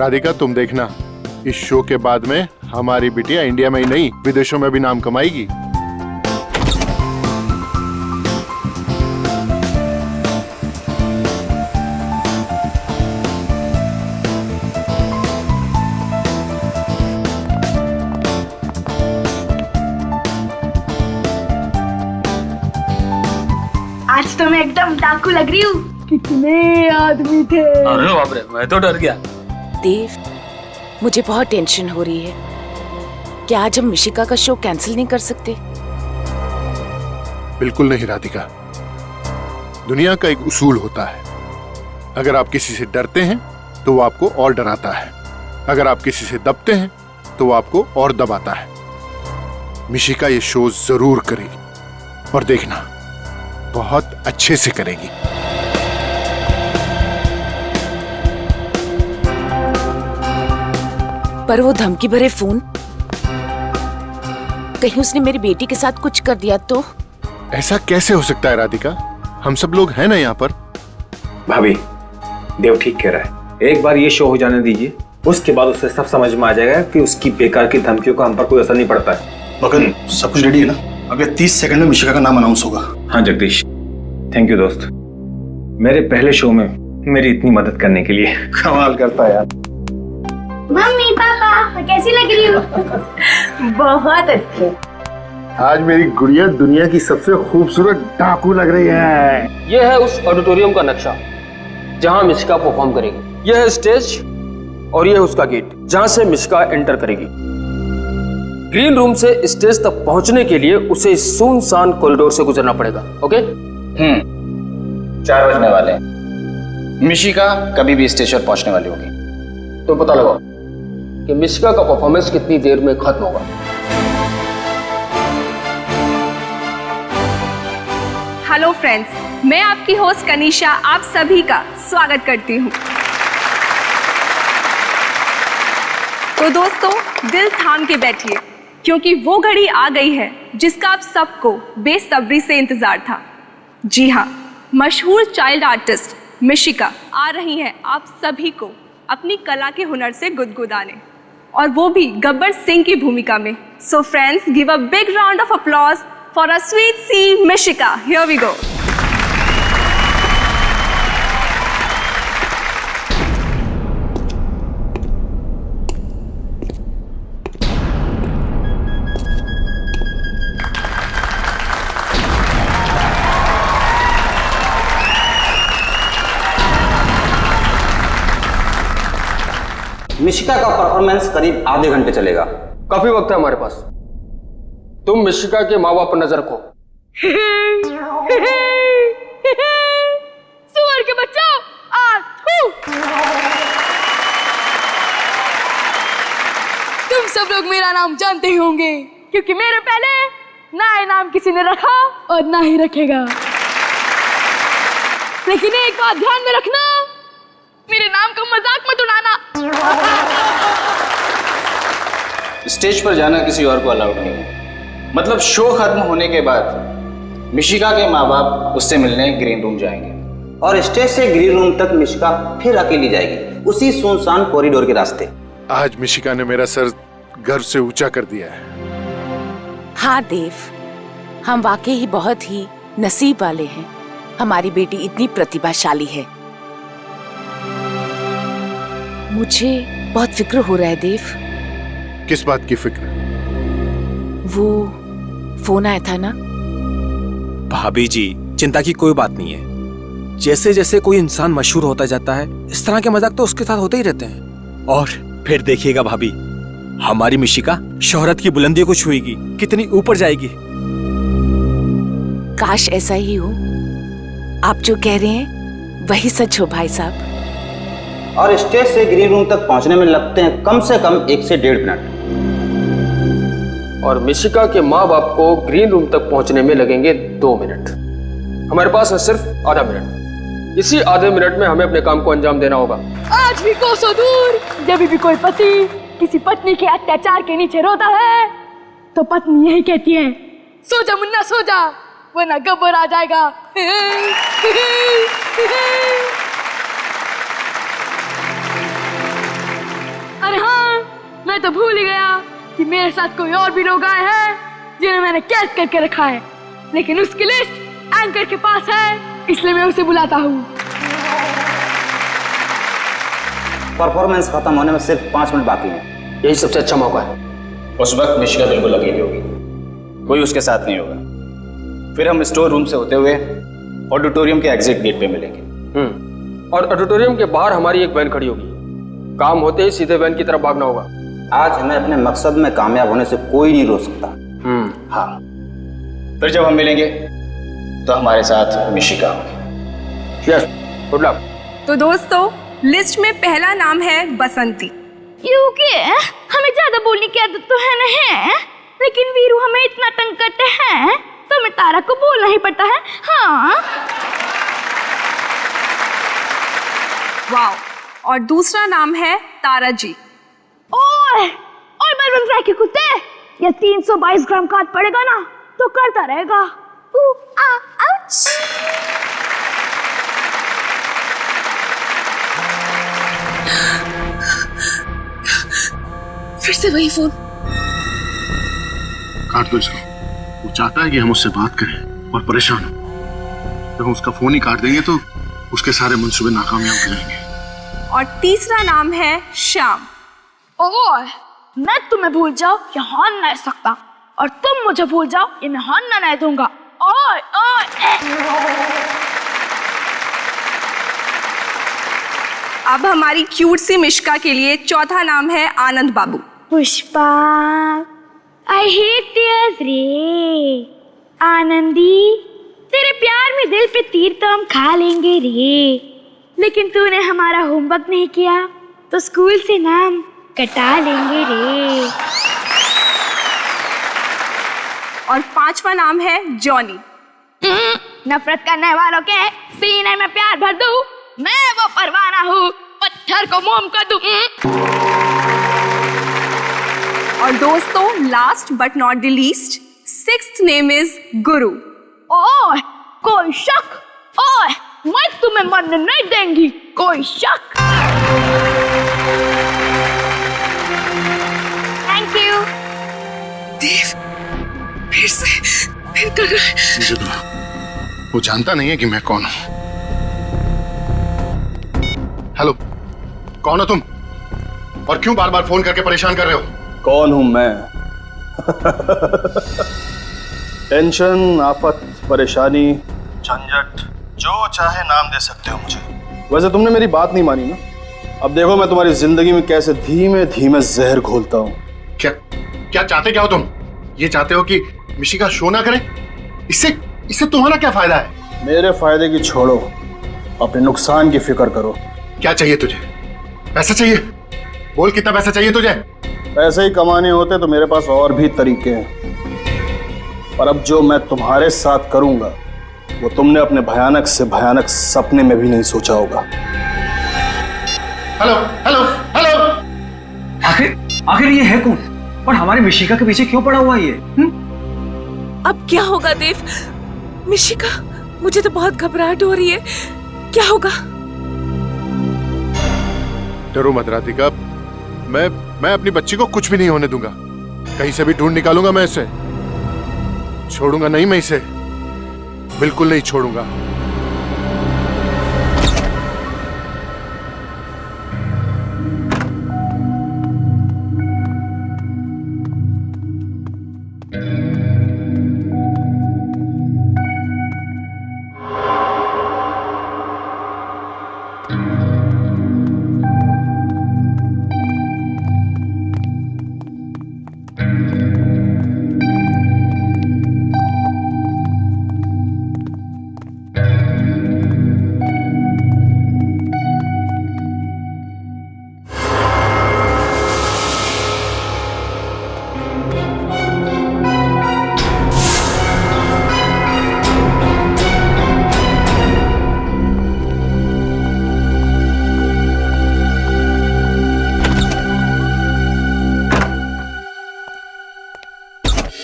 राधिका तुम देखना, इस शो के बाद में हमारी बिटिया इंडिया में ही नहीं विदेशों में भी नाम कमाएगी। आज तो मैं एकदम डाकू लग रही हूँ। कितने आदमी थे। अरे बाप रे, मैं तो डर गया। देव, मुझे बहुत टेंशन हो रही है। क्या आज हम मिशिका का शो कैंसिल नहीं कर सकते? बिल्कुल नहीं राधिका, दुनिया का एक उसूल होता है, अगर आप किसी से डरते हैं तो वो आपको और डराता है, अगर आप किसी से दबते हैं तो वो आपको और दबाता है। मिशिका ये शो जरूर करेगी और देखना बहुत अच्छे से करेगी। पर वो धमकी भरे फोन, कहीं उसने मेरी बेटी के साथ कुछ कर दिया तो? ऐसा कैसे हो सकता है राधिका, हम सब लोग हैं ना यहाँ पर। भाभी, देव ठीक कह रहा है, एक बार ये शो हो जाने दीजिए, उसके बाद उसे सब समझ में आ जाएगा कि उसकी बेकार की धमकियों का हम पर कोई असर नहीं पड़ता है। मगन, सब कुछ रेडी है ना? अगले 30 सेकंड में मिशिका का नाम अनाउंस होगा। हाँ जगदीश, थैंक यू दोस्त, मेरे पहले शो में मेरी इतनी मदद करने के लिए। कमाल करता है यार। मम्मी पापा कैसी लग रही हूँ? बहुत अच्छी। आज मेरी गुड़िया दुनिया की सबसे खूबसूरत डाकू लग रही है। यह है उस ऑडिटोरियम का नक्शा जहां मिशिका परफॉर्म करेगी। यह है स्टेज और यह है उसका गेट जहां से मिशिका एंटर करेगी। ग्रीन रूम से स्टेज तक पहुंचने के लिए उसे इस सुनसान कॉरिडोर से गुजरना पड़ेगा। ओके? 4 बजने वाले हैं। मिशिका कभी भी स्टेज पर पहुंचने वाली होगी। तो पता लगाओ कि मिशिका का परफॉर्मेंस कितनी देर में खत्म होगा। हेलो फ्रेंड्स, मैं आपकी होस्ट कनिशा आप सभी का स्वागत करती हूँ। तो दोस्तों, दिल थाम के बैठिए क्योंकि वो घड़ी आ गई है जिसका आप सबको बेसब्री से इंतजार था। जी हाँ, मशहूर चाइल्ड आर्टिस्ट मिशिका आ रही हैं आप सभी को अपनी कला के हुनर से गुदगुदाने, और वो भी गब्बर सिंह की भूमिका में। So friends, give a big round of applause for a sweet सी Mishika. Here we go. Mishika का परफॉर्मेंस करीब आधे घंटे चलेगा। काफी वक्त है हमारे पास। तुम मिशिका के माँ बाप पर नजर रखो। सुअर के बच्चा, तुम सब लोग मेरा नाम जानते ही होंगे क्योंकि मेरे पहले ना ये नाम किसी ने रखा और ना ही रखेगा। लेकिन एक बात ध्यान में रखना, मेरे नाम का मजाक मत उड़ाना। स्टेज पर जाना किसी और को अलाउड नहीं है। मतलब शो खत्म होने के बाद मिशिका के माँ बाप उससे मिलने ग्रीन रूम जाएंगे और स्टेज से ग्रीन रूम तक मिशिका फिर अकेली जाएगी, उसी सुनसान कॉरिडोर के रास्ते। आज मिशिका ने मेरा सर गर्व से ऊंचा कर दिया है। हाँ देव, हम वाकई ही बहुत ही नसीब वाले हैं, हमारी बेटी इतनी प्रतिभाशाली है। मुझे बहुत फिक्र हो रहा है देव। किस बात की फिक्र? वो फोन आया था ना। भाभी जी, चिंता की कोई बात नहीं है। जैसे जैसे कोई इंसान मशहूर होता जाता है, इस तरह के मजाक तो उसके साथ होते ही रहते हैं। और फिर देखिएगा भाभी, हमारी मिशिका शोहरत की बुलंदियों को छुएगी, कितनी ऊपर जाएगी। काश ऐसा ही हो। आप जो कह रहे हैं वही सच हो भाई साहब। और स्टेज से ग्रीन रूम तक पहुंचने में लगते हैं कम से कम 1 से 1.5 मिनट। और मिशिका के माँ बाप को ग्रीन रूम तक पहुंचने में लगेंगे 2 मिनट। हमारे पास है सिर्फ आधा मिनट। इसी आधे मिनट में हमें अपने काम को अंजाम देना होगा। आज भी कोसों दूर जब भी कोई पति किसी पत्नी के अत्याचार के नीचे रोता है तो पत्नी यही कहती है, सो जा मुन्ना सो जा, वरना गब्बर आ जाएगा। मैं तो भूल ही गया कि मेरे साथ कोई और भी लोग आए हैं जिन्हें मैंने कैद करके रखा है, लेकिन उसकी लिस्ट एंकर के पास है, इसलिए मैं उसे बुलाता हूँ। परफॉर्मेंस खत्म होने में सिर्फ 5 मिनट बाकी हैं। यही सबसे अच्छा मौका है। उस वक्त मिशिका बिल्कुल अकेली होगी, कोई उसके साथ नहीं होगा। फिर हम स्टोर रूम से होते हुए ऑडिटोरियम के एग्जिट गेट पे मिलेंगे। और ऑडिटोरियम के बाहर हमारी एक वैन खड़ी होगी। काम होते ही सीधे वैन की तरफ भागना होगा। आज हमें अपने मकसद में कामयाब होने से कोई नहीं रोक सकता। हाँ, फिर जब हम मिलेंगे तो हमारे साथ मिशिका होगी। Yes, good luck. तो दोस्तों, लिस्ट में पहला नाम है बसंती। क्योंकि हमें ज्यादा बोलने की आदत तो है नहीं, लेकिन वीरू हमें इतना तंग करते हैं तो हमें तारा को बोलना ही पड़ता है। हाँ। वाओ। और दूसरा नाम है तारा जी। ओए बलवंत के कुत्ते, ये 322 ग्राम का हाथ पड़ेगा ना तो करता रहेगा। आउच। फिर से वही फोन। काट दो इसको। वो चाहता है कि हम उससे बात करें और परेशान हो। जब हम उसका फोन ही काट देंगे तो उसके सारे मंसूबे नाकामयाब हो जाएंगे। और तीसरा नाम है श्याम। ओए, मैं तुम्हें भूल जाओ ये हान नहीं सकता, और तुम मुझे भूल जाओ ये मैं हान नहीं दूंगा। ओए अब हमारी क्यूट सी मिशिका के लिए चौथा नाम है आनंद बाबू। पुष्पा, आई हेट टीयर्स रे। आनंदी, तेरे प्यार में दिल पे तीर तो हम खा लेंगे रे, लेकिन तूने हमारा होमवर्क नहीं किया तो स्कूल से नाम कटा लेंगे रे। और पांचवा नाम है जॉनी। नफरत करने वालों के सीने में प्यार भर दूं, मैं वो परवाना हूँ, पत्थर को मोम कर दूं। और दोस्तों, last but not the least, sixth name is गुरु। ओए, कोई शक? ओए, मैं तुम्हें मरने नहीं देंगी, कोई शक? Thank you. फिर कर रहा है। मुझे तो वो जानता नहीं है कि मैं कौन हूं। हेलो, कौन हो तुम और क्यों बार बार फोन करके परेशान कर रहे हो? कौन हूं मैं? टेंशन, आफत, परेशानी, झंझट, जो चाहे नाम दे सकते हो मुझे। वैसे तुमने मेरी बात नहीं मानी ना। अब देखो मैं तुम्हारी जिंदगी में कैसे धीमे धीमे जहर घोलता हूं। क्या चाहते क्या हो तुम? ये चाहते हो कि मिशिका शो ना करे? इससे तुम्हारा क्या फायदा है? मेरे फायदे की छोड़ो, अपने नुकसान की फिक्र करो। क्या चाहिए तुझे? पैसा चाहिए? बोल कितना पैसा चाहिए तुझे? पैसे ही कमाने होते तो मेरे पास और भी तरीके हैं, पर अब जो मैं तुम्हारे साथ करूंगा वो तुमने अपने भयानक से भयानक सपने में भी नहीं सोचा होगा। Hello hello hello. आखिर ये है कौन और हमारी मिशिका के पीछे क्यों पड़ा हुआ है ये? अब क्या होगा देव? मिशिका, मुझे तो बहुत घबराहट हो रही है। क्या होगा? डरो मत राधिका, मैं अपनी बच्ची को कुछ भी नहीं होने दूंगा। कहीं से भी ढूंढ निकालूंगा मैं इसे। छोड़ूंगा नहीं मैं इसे, बिल्कुल नहीं छोड़ूंगा।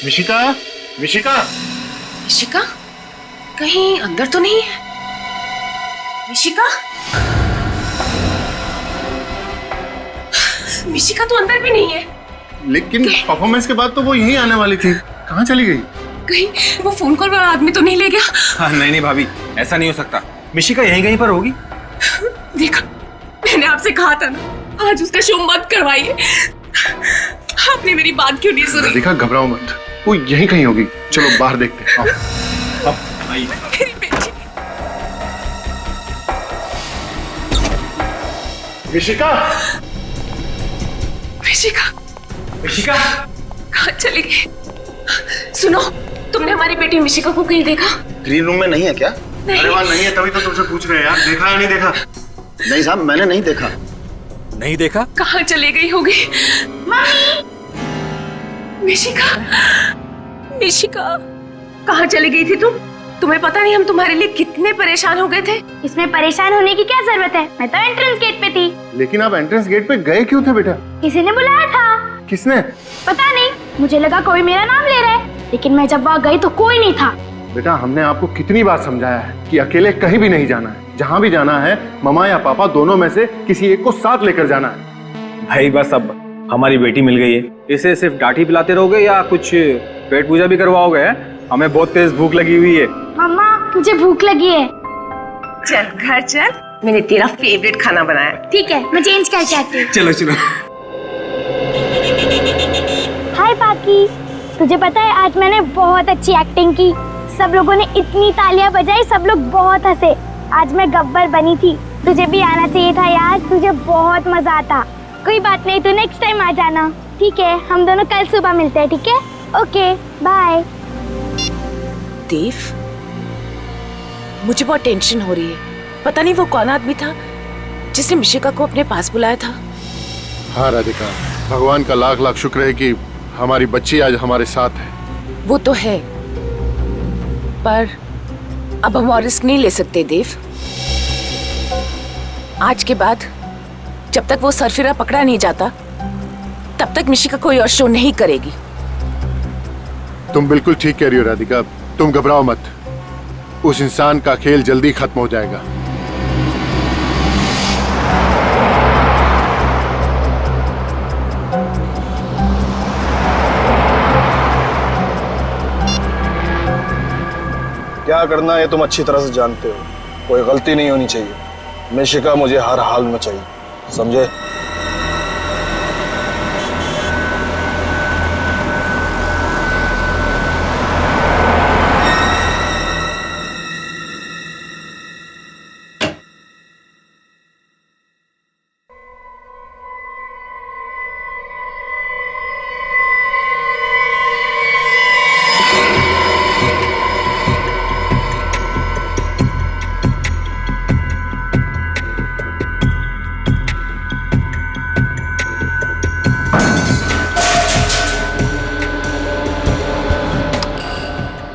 मिशिका, मिशिका, मिशिका, कहीं अंदर तो नहीं है? मिशिका, मिशिका तो अंदर भी नहीं है। लेकिन परफॉर्मेंस के बाद तो वो यहीं आने वाली थी, कहाँ चली गई? कहीं वो फोन कॉल वाला आदमी तो नहीं ले गया? हाँ, नहीं भाभी, ऐसा नहीं हो सकता। मिशिका यहीं कहीं पर होगी। देखा, मैंने आपसे कहा था ना, आज उसका शो मत करवाइए। आपने मेरी बात क्यों नहीं सुनी? देखा, घबराओ मत, वो यहीं कहीं होगी। चलो बाहर देखते हैं। आओ। मेरी बेटी। मिशिका, मिशिका, मिशिका कहाँ चली गई? सुनो, तुमने हमारी बेटी मिशिका को कहीं देखा? ग्रीन रूम में नहीं है क्या? अरे वहाँ नहीं है, तभी तो तुमसे पूछ रहे हैं यार, देखा या नहीं देखा? नहीं साहब, मैंने नहीं देखा। नहीं देखा? कहाँ चली गई होगी? मिशिका, मिशिका, कहाँ चली गई थी तुम? तुम्हें पता नहीं हम तुम्हारे लिए कितने परेशान हो गए थे। इसमें परेशान होने की क्या जरूरत है? मैं तो एंट्रेंस गेट पे थी। लेकिन आप एंट्रेंस गेट पे गए क्यों थे बेटा? किसी ने बुलाया था। किसने? पता नहीं, मुझे लगा कोई मेरा नाम ले रहा है, लेकिन मैं जब वहाँ गई तो कोई नहीं था। बेटा, हमने आपको कितनी बार समझाया है कि अकेले कहीं भी नहीं जाना है। जहाँ भी जाना है, ममा या पापा दोनों में से किसी एक को साथ लेकर जाना है। भाई बस अब हमारी बेटी मिल गई है, इसे सिर्फ डांट ही पिलाते रहोगे या कुछ पेट पूजा भी करवाओगे? हमें बहुत तेज भूख लगी हुई है। मम्मा, मुझे भूख लगी है। चल घर चल, मैंने तेरा फेवरेट खाना बनाया। ठीक है, मैं चेंज करके आती हूँ। चलो चलो। हाय पाकी, तुझे पता है आज मैंने बहुत अच्छी एक्टिंग की। सब लोगों ने इतनी तालियां बजाई, सब लोग बहुत हंसे। आज मैं गब्बर बनी थी। तुझे भी आना चाहिए था यार, तुझे बहुत मजा आता। कोई बात नहीं, तू नेक्स्ट टाइम आ जाना। ठीक है, हम दोनों कल सुबह मिलते हैं। ठीक है, ओके बाय। देव, मुझे बहुत टेंशन हो रही है। पता नहीं वो कौन आदमी था जिसने मिशिका को अपने पास बुलाया था। हाँ राधिका, भगवान का लाख लाख शुक्र है कि हमारी बच्ची आज हमारे साथ है। वो तो है, पर अब हम और रिस्क नहीं ले सकते देव। आज के बाद जब तक वो सरफिरा पकड़ा नहीं जाता, तब तक मिशिका कोई और शो नहीं करेगी। तुम बिल्कुल ठीक कह रही हो राधिका, तुम घबराओ मत। उस इंसान का खेल जल्दी खत्म हो जाएगा। क्या करना है तुम अच्छी तरह से जानते हो। कोई गलती नहीं होनी चाहिए। मिशिका मुझे हर हाल में चाहिए, समझे?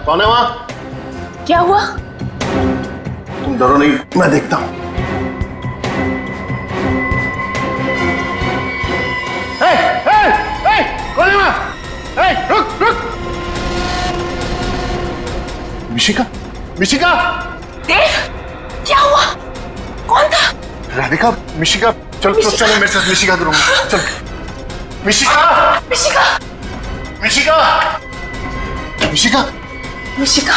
कौन है वहाँ? क्या हुआ? तुम डरो नहीं, मैं देखता हूँ। कौन है वहाँ? रुक रुक। मिशिका, मिशिका। देव, क्या हुआ? कौन था? राधिका, मिशिका। चलो चलो मेरे साथ, मिशिका के रूम में चलो। मिशिका, मिशिका, मिशिका, मिशिका, मिशिका।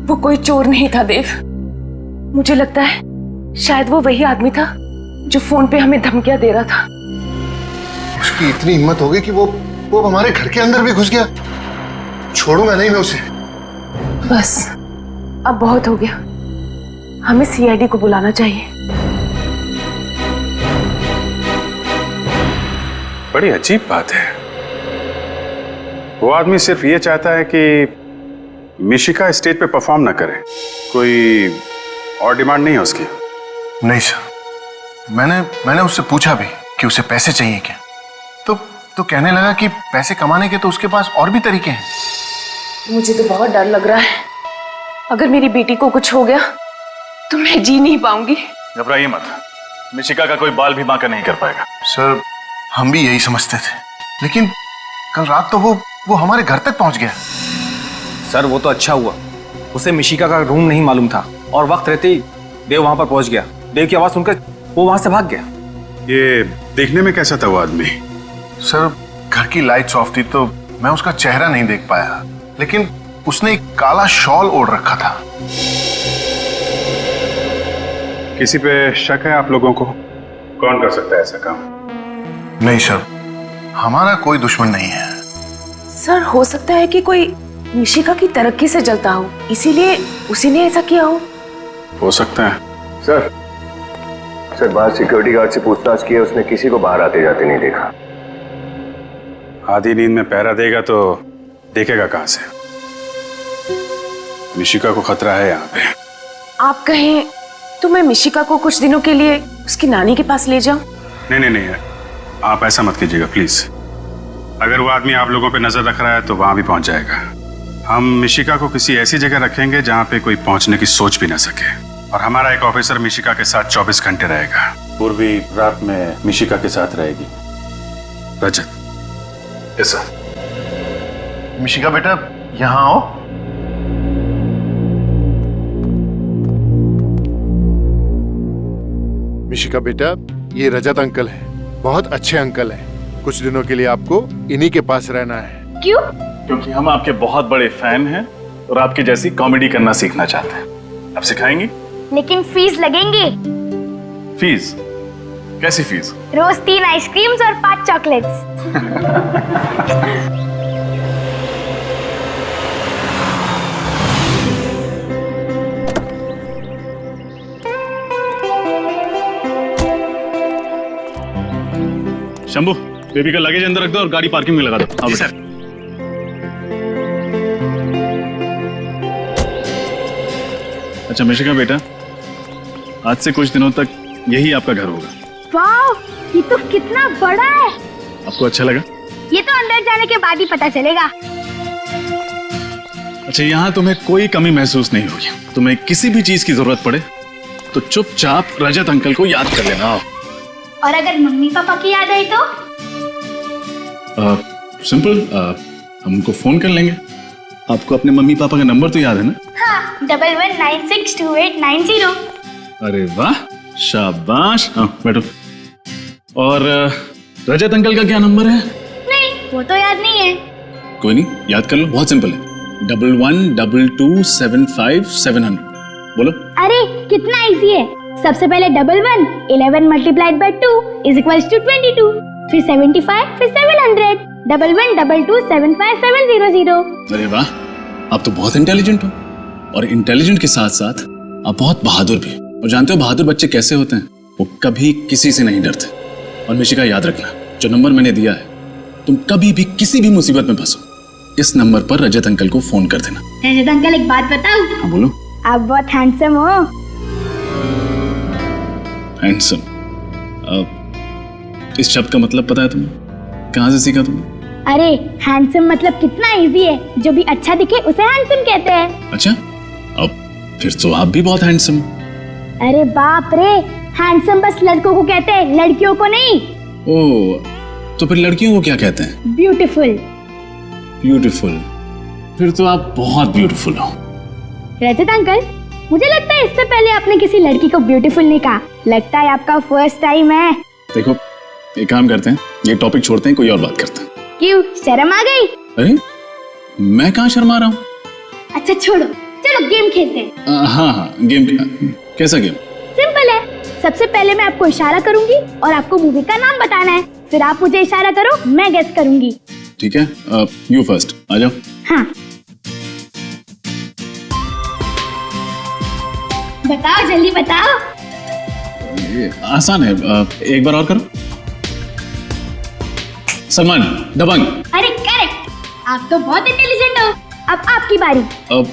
वो कोई चोर नहीं था देव। मुझे लगता है शायद वो वही आदमी था जो फोन पे हमें धमकियां दे रहा था। उसकी इतनी हिम्मत हो गई कि वो हमारे घर के अंदर भी घुस गया। छोड़ूंगा नहीं मैं उसे। बस अब बहुत हो गया, हमें सीआईडी को बुलाना चाहिए। बड़ी अजीब बात है। वो आदमी सिर्फ ये चाहता है कि मिशिका स्टेज पे परफॉर्म ना करे। कोई और डिमांड नहीं है उसकी? नहीं सर, मैंने उससे पूछा भी कि उसे पैसे चाहिए क्या, तो कहने लगा कि पैसे कमाने के तो उसके पास और भी तरीके हैं। मुझे तो बहुत डर लग रहा है। अगर मेरी बेटी को कुछ हो गया तो मैं जी नहीं पाऊंगी। घबराइए मत, मिशिका का कोई बाल भी बांका नहीं कर पाएगा। सर, हम भी यही समझते थे, लेकिन कल रात तो वो हमारे घर तक पहुंच गया। सर वो तो अच्छा हुआ, उसे मिशिका का रूम नहीं मालूम था और वक्त रहते ही देव वहां पर पहुंच गया। देव की आवाज सुनकर वो वहां से भाग गया। ये देखने में कैसा था वो आदमी? सर घर की लाइट्स ऑफ थी तो मैं उसका चेहरा नहीं देख पाया, लेकिन उसने एक काला शॉल ओढ़ रखा था। किसी पे शक है आप लोगों को? कौन कर सकता है ऐसा काम? नहीं सर, हमारा कोई दुश्मन नहीं है। सर हो सकता है कि कोई मिशिका की तरक्की से जलता हो, इसीलिए उसी ने ऐसा किया हो सकता है। सर बाहर सिक्योरिटी गार्ड से पूछताछ की है, उसने किसी को बाहर आते जाते नहीं देखा। आधी नींद में पहरा देगा तो देखेगा कहां से? मिशिका को खतरा है यहाँ पे। आप कहें तो मैं मिशिका को कुछ दिनों के लिए उसकी नानी के पास ले जाऊं? नहीं, आप ऐसा मत कीजिएगा प्लीज। अगर वो आदमी आप लोगों पे नजर रख रहा है तो वहां भी पहुंच जाएगा। हम मिशिका को किसी ऐसी जगह रखेंगे जहां पे कोई पहुंचने की सोच भी ना सके, और हमारा एक ऑफिसर मिशिका के साथ 24 घंटे रहेगा। पूर्वी रात में मिशिका के साथ रहेगी। रजत। Yes sir. मिशिका बेटा यहाँ आओ। मिशिका बेटा, ये रजत अंकल है, बहुत अच्छे अंकल हैं। कुछ दिनों के लिए आपको इन्हीं के पास रहना है। क्यों? क्योंकि हम आपके बहुत बड़े फैन हैं और आपकी जैसी कॉमेडी करना सीखना चाहते हैं। आप सिखाएंगी? लेकिन फीस लगेंगे। फीस? कैसी फीस? रोज 3 आइसक्रीम्स और 5 चॉकलेट्स। शंभू, बेबी का लगेज अंदर रख दो और गाड़ी पार्किंग में लगा दो। जी सर। अच्छा मिशिका बेटा, आज से कुछ दिनों तक यही आपका घर होगा। वाह, ये तो कितना बड़ा है। आपको अच्छा लगा? ये तो अंदर जाने के बाद ही पता चलेगा। अच्छा, यहाँ तुम्हें कोई कमी महसूस नहीं होगी। तुम्हें किसी भी चीज की जरूरत पड़े तो चुपचाप रजत अंकल को याद कर लेना। और अगर मम्मी पापा की याद आई तो? सिंपल, हम उनको फोन कर लेंगे। आपको अपने मम्मी पापा का नंबर तो याद है ना? हाँ, 11962890। अरे वाह, शाबाश। हाँ बैठो। और रजत अंकल का क्या नंबर है? नहीं, वो तो याद नहीं है। कोई नहीं, याद कर लो, बहुत सिंपल है। 112275 बोलो। अरे कितना इजी है। सबसे पहले 11 11 multiplied by 2 is equals to 22, फिर 75, फिर 700। 1122757700। अरे वाह, आप तो बहुत इंटेलिजेंट हो। और इंटेलिजेंट के साथ साथ आप बहुत बहादुर भी। और जानते हो बहादुर बच्चे कैसे होते हैं? वो कभी किसी से नहीं डरते। और मिशिका याद रखना, जो नंबर मैंने दिया है, तुम कभी भी किसी भी मुसीबत में फंसो, इस नंबर पर रजत अंकल को फोन कर देना। रजत अंकल, एक बात बताऊं? हाँ बोलो। आप बहुत हैंडसम हो। हैंडसम? इस शब्द का मतलब पता है तुम्हें? कहाँ से सीखा तुमने? अरे हैंडसम मतलब कितना इजी है। जो भी अच्छा दिखे उसे हैंडसम कहते हैं। अच्छा, अब फिर तो आप भी बहुत हैंडसम। अरे बाप रे, हैंडसम बस लड़कों को कहते हैं, लड़कियों को नहीं। ओह, तो फिर लड़कियों को क्या कहते हैं? ब्यूटीफुल। ब्यूटीफुल? फिर तो आप बहुत ब्यूटीफुल हो। रजत अंकल, मुझे लगता है इससे पहले आपने किसी लड़की को ब्यूटीफुल नहीं कहा। लगता है आपका फर्स्ट टाइम है। देखो, एक काम करते हैं, ये टॉपिक छोड़ते हैं, कोई और बात करते हैं। क्यों, शर्म आ गई? अरे मैं कहाँ शर्मा रहा हूँ? अच्छा छोड़ो, चलो गेम खेलते हैं। हाँ, गेम। कैसा गेम? सिंपल है। सबसे पहले मैं आपको इशारा करूंगी और आपको मूवी का नाम बताना है। फिर आप मुझे इशारा करो, मैं गेस करूंगी। ठीक है, यू फर्स्ट, आ जाओ। हाँ, बताओ, जल्दी बताओ। ये आसान है, एक बार और करो। सलमान, दबंग। अरे करेक्ट, आप तो बहुत इंटेलिजेंट हो। अब आपकी बारी। अब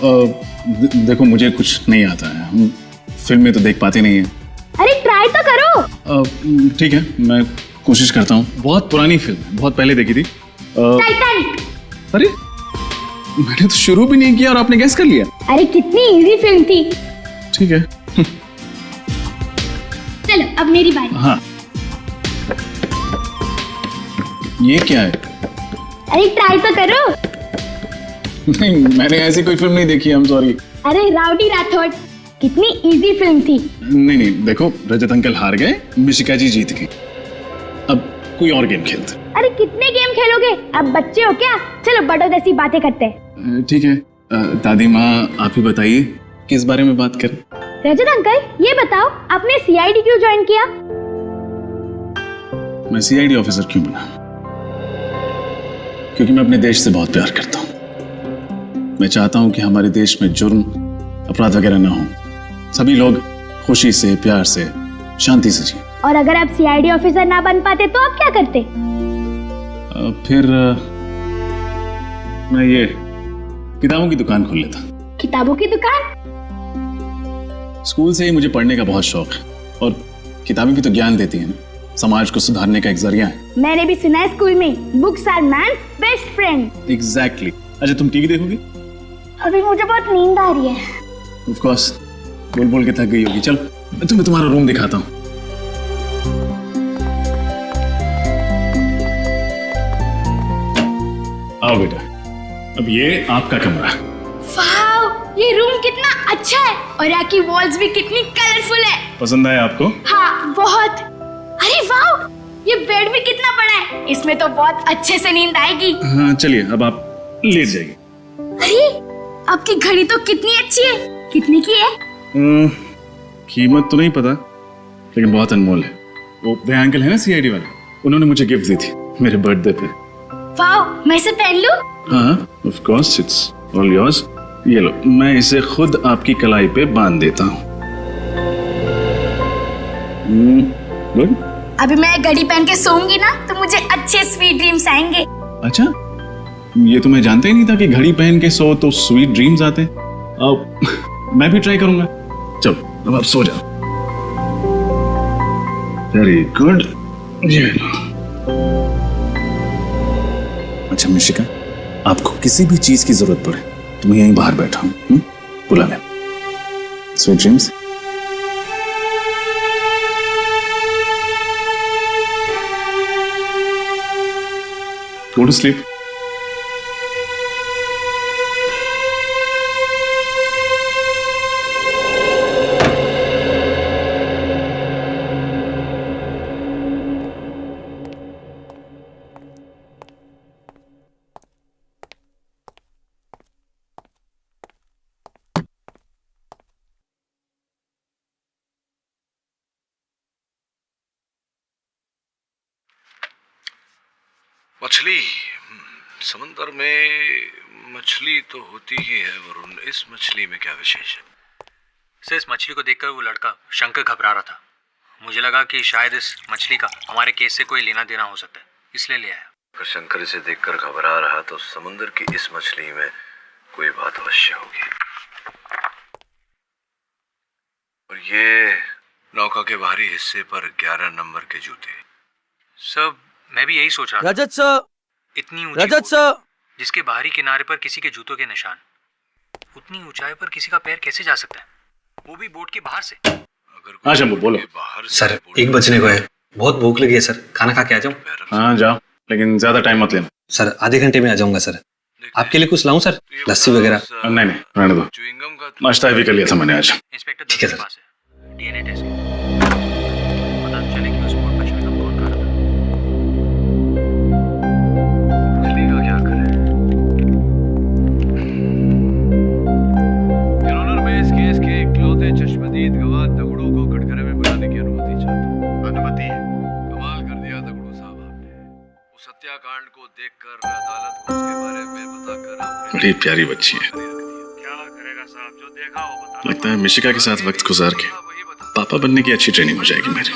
देखो, मुझे कुछ नहीं आता है, हम फिल्म में तो देख पाते नहीं है। अरे ट्राई तो करो। ठीक है, मैं कोशिश करता हूँ। बहुत पुरानी फिल्म, बहुत पहले देखी थी। टाइटैनिक। अरे मैंने तो शुरू भी नहीं किया और आपने गैस कर लिया। अरे कितनी इजी फिल्म थी। ठीक है। चलो अब मेरी बारी। हाँ, ये क्या है? अरे ट्राई तो करो। नहीं, मैंने ऐसी कोई फिल्म नहीं देखी, I'm sorry। अरे राउडी राठौड़। कितनी इजी फिल्म थी। नहीं नहीं, देखो रजत अंकल हार गए, मिशिका जी जीत गई। अब कोई और गेम खेलते। अरे कितने गेम खेलोगे, अब बच्चे हो क्या? चलो बड़ों जैसी बातें करते हैं। ठीक है, दादी माँ आप ही बताइए किस बारे में बात करें। रजत अंकल ये बताओ, आपने सीआईडी क्यों ज्वाइन किया? मैं सीआईडी ऑफिसर क्यों बना? क्योंकि मैं अपने देश से बहुत प्यार करता हूँ। मैं चाहता हूँ कि हमारे देश में जुर्म अपराध वगैरह ना हो, सभी लोग खुशी से, प्यार से, शांति से जिए। और अगर आप सीआईडी ऑफिसर ना बन पाते तो आप क्या करते? फिर मैं ये किताबों की दुकान खोल लेता। किताबों की दुकान? स्कूल से ही मुझे पढ़ने का बहुत शौक है, और किताबें भी तो ज्ञान देती हैं, समाज को सुधारने का एक जरिया है। मैंने भी सुना है स्कूल में, books are man's best friend. Exactly. अच्छा तुम टीवी देखोगी? अभी मुझे बहुत नींद आ रही है। ऑफ कोर्स, बोल बोल के थक गई होगी। चल मैं तुम्हें तुम्हारा रूम दिखाता हूँ। आओ बेटा, अब ये आपका कमरा। वाव, ये रूम कितना अच्छा है, और यहाँ की वॉल्स भी कितनी कलरफुल है। पसंद आया आपको? हाँ बहुत। अरे वाव, ये बेड भी कितना बड़ा है, इसमें तो बहुत अच्छे से नींद आएगी। हाँ चलिए, अब आप लेट जाइए। अरे आपकी घड़ी तो कितनी अच्छी है, कितने की है? कीमत तो नहीं पता, लेकिन बहुत अनमोल है। वो भैया अंकल है ना सीआईडी वाले, उन्होंने मुझे गिफ्ट दी थी मेरे बर्थडे पे। वाव, मैं इसे पहन लूं? हाँ of course, it's all yours. ये लो, मैं इसे खुद आपकी कलाई पे बांध देता हूँ। गुड। अभी मैं घड़ी पहन के सोऊंगी ना तो मुझे अच्छे स्वीट ड्रीम्स आएंगे। अच्छा, ये तो मैं जानता ही नहीं था कि घड़ी पहन के सो तो स्वीट ड्रीम्स आते। अब मैं भी ट्राई करूंगा। चलो अब आप सो जाओ। Very good. अच्छा मिशिका, आपको किसी भी चीज की जरूरत पड़े तो मैं यहीं बाहर बैठा हूं, बुला ले। Sweet dreams. Go to sleep. मछली, समंदर में मछली तो होती ही है वरुण, इस मछली में क्या विशेष है? सर, इस मछली को देखकर वो लड़का शंकर घबरा रहा था। मुझे लगा कि शायद इस मछली का हमारे केस से कोई लेना देना हो सकता है, इसलिए ले आया। अगर शंकर इसे देखकर घबरा रहा तो समुद्र की इस मछली में कोई बात अवश्य होगी। और ये नौका के बाहरी हिस्से पर 11 नंबर के जूते। सब मैं भी यही सोच रहा था। रजत सर, इतनी ऊंची रजत सर, जिसके बाहरी किनारे पर किसी के जूतों के निशान, उतनी ऊंचाई पर किसी का पैर कैसे जा सकता है, वो भी बोट के बाहर से? हाँ शंभू बोलो। सर 1 बजने को है, बहुत भूख लगी है सर, खाना खा के आ जाऊं? हाँ जाओ, लेकिन ज्यादा टाइम मत लेना। सर आधे घंटे में आ जाऊंगा सर। आपके लिए कुछ लाऊं सर, लस्सी वगैरह? नहीं नहीं रहने दो, नाश्ता भी कर लिया था मैंने आज। इंस्पेक्टर ठीक है सर। डीएनए टेस्ट पता तो चले कि उस बोट मछली का कौन खा रहा था। मछली का क्या करें? मैं इस केस के इकलौते चश्मदीद गवाह दगड़ू को कटघरे में बुलाने की अनुमति चाहता हूं। अनुमति है? कमाल कर दिया दगड़ू साहब आपने। उस हत्याकांड को देखकर अदालत को उसके बारे में बताकर आपने बड़ी प्यारी बच्ची है। क्या करेगा साहब, जो देखा हो बता। लगता है मिशिका के साथ वक्त गुजार के पापा बनने की अच्छी ट्रेनिंग हो जाएगी मेरी।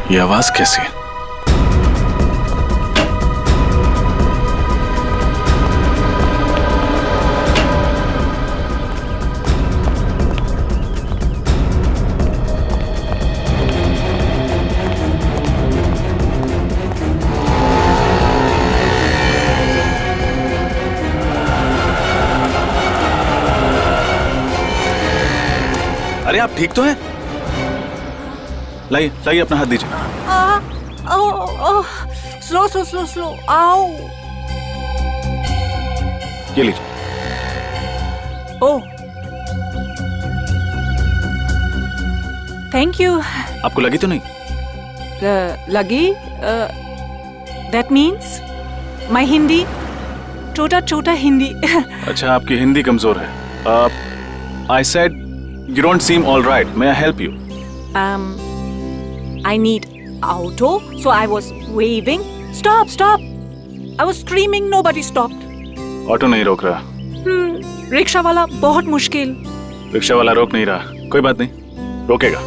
ये आवाज कैसी है? अरे आप ठीक तो हैं? लाइए लाइए अपना हाथ दीजिए। स्लो स्लो स्लो स्लो, आओ। ये लीजिए। ओह, थैंक यू। आपको लगी तो नहीं? लगी? दैट मीन्स माय हिंदी, छोटा छोटा हिंदी। अच्छा, आपकी हिंदी कमजोर है। I said you don't seem all right. May I help you? I need auto, so I was waving. Stop, stop! I was screaming. Nobody stopped. Auto नहीं रोक रहा। रिक्शा वाला बहुत मुश्किल। रिक्शा वाला रोक नहीं रहा, कोई बात नहीं, रोकेगा।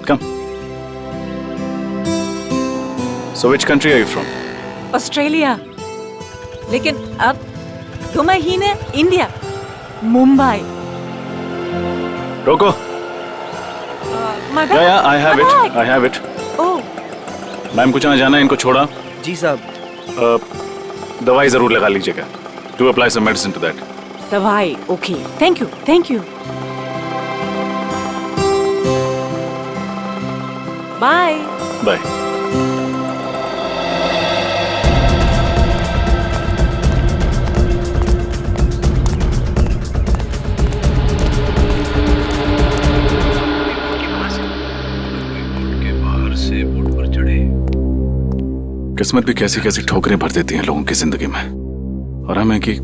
कम। So which country are you from? Australia, लेकिन अब 2 महीने इंडिया, मुंबई। रोको। या I have it. I have it. Oh, ma'am कुछ ना जाना, इनको छोड़ा। जी साहब। दवाई जरूर लगा लीजिएगा। To apply some medicine to that. दवाई, okay, thank you, thank you. Bye. Bye. किस्मत भी कैसी कैसी ठोकरें भर देती हैं लोगों की जिंदगी में, और हमें कि ये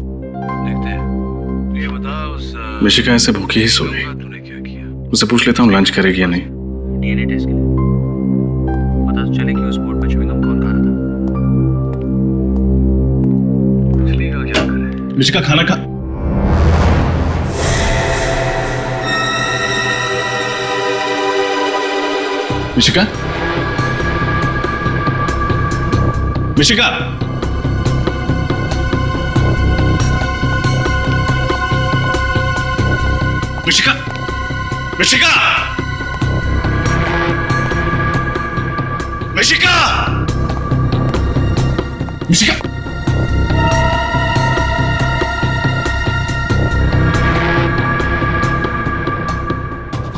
बता उस मिशिका ऐसे भूखी ही सो गई। उससे पूछ लेता हूँ लंच करेगी या नहीं। डीएनए टेस्ट के लिए पता तो चले कि उस बोर्ड पर च्युइंगम कौन खा रहा था। मछली का क्या करें? मिशिका खाना खा। मिशिका, मिशिका, मिशिका, मिशिका, मिशिका,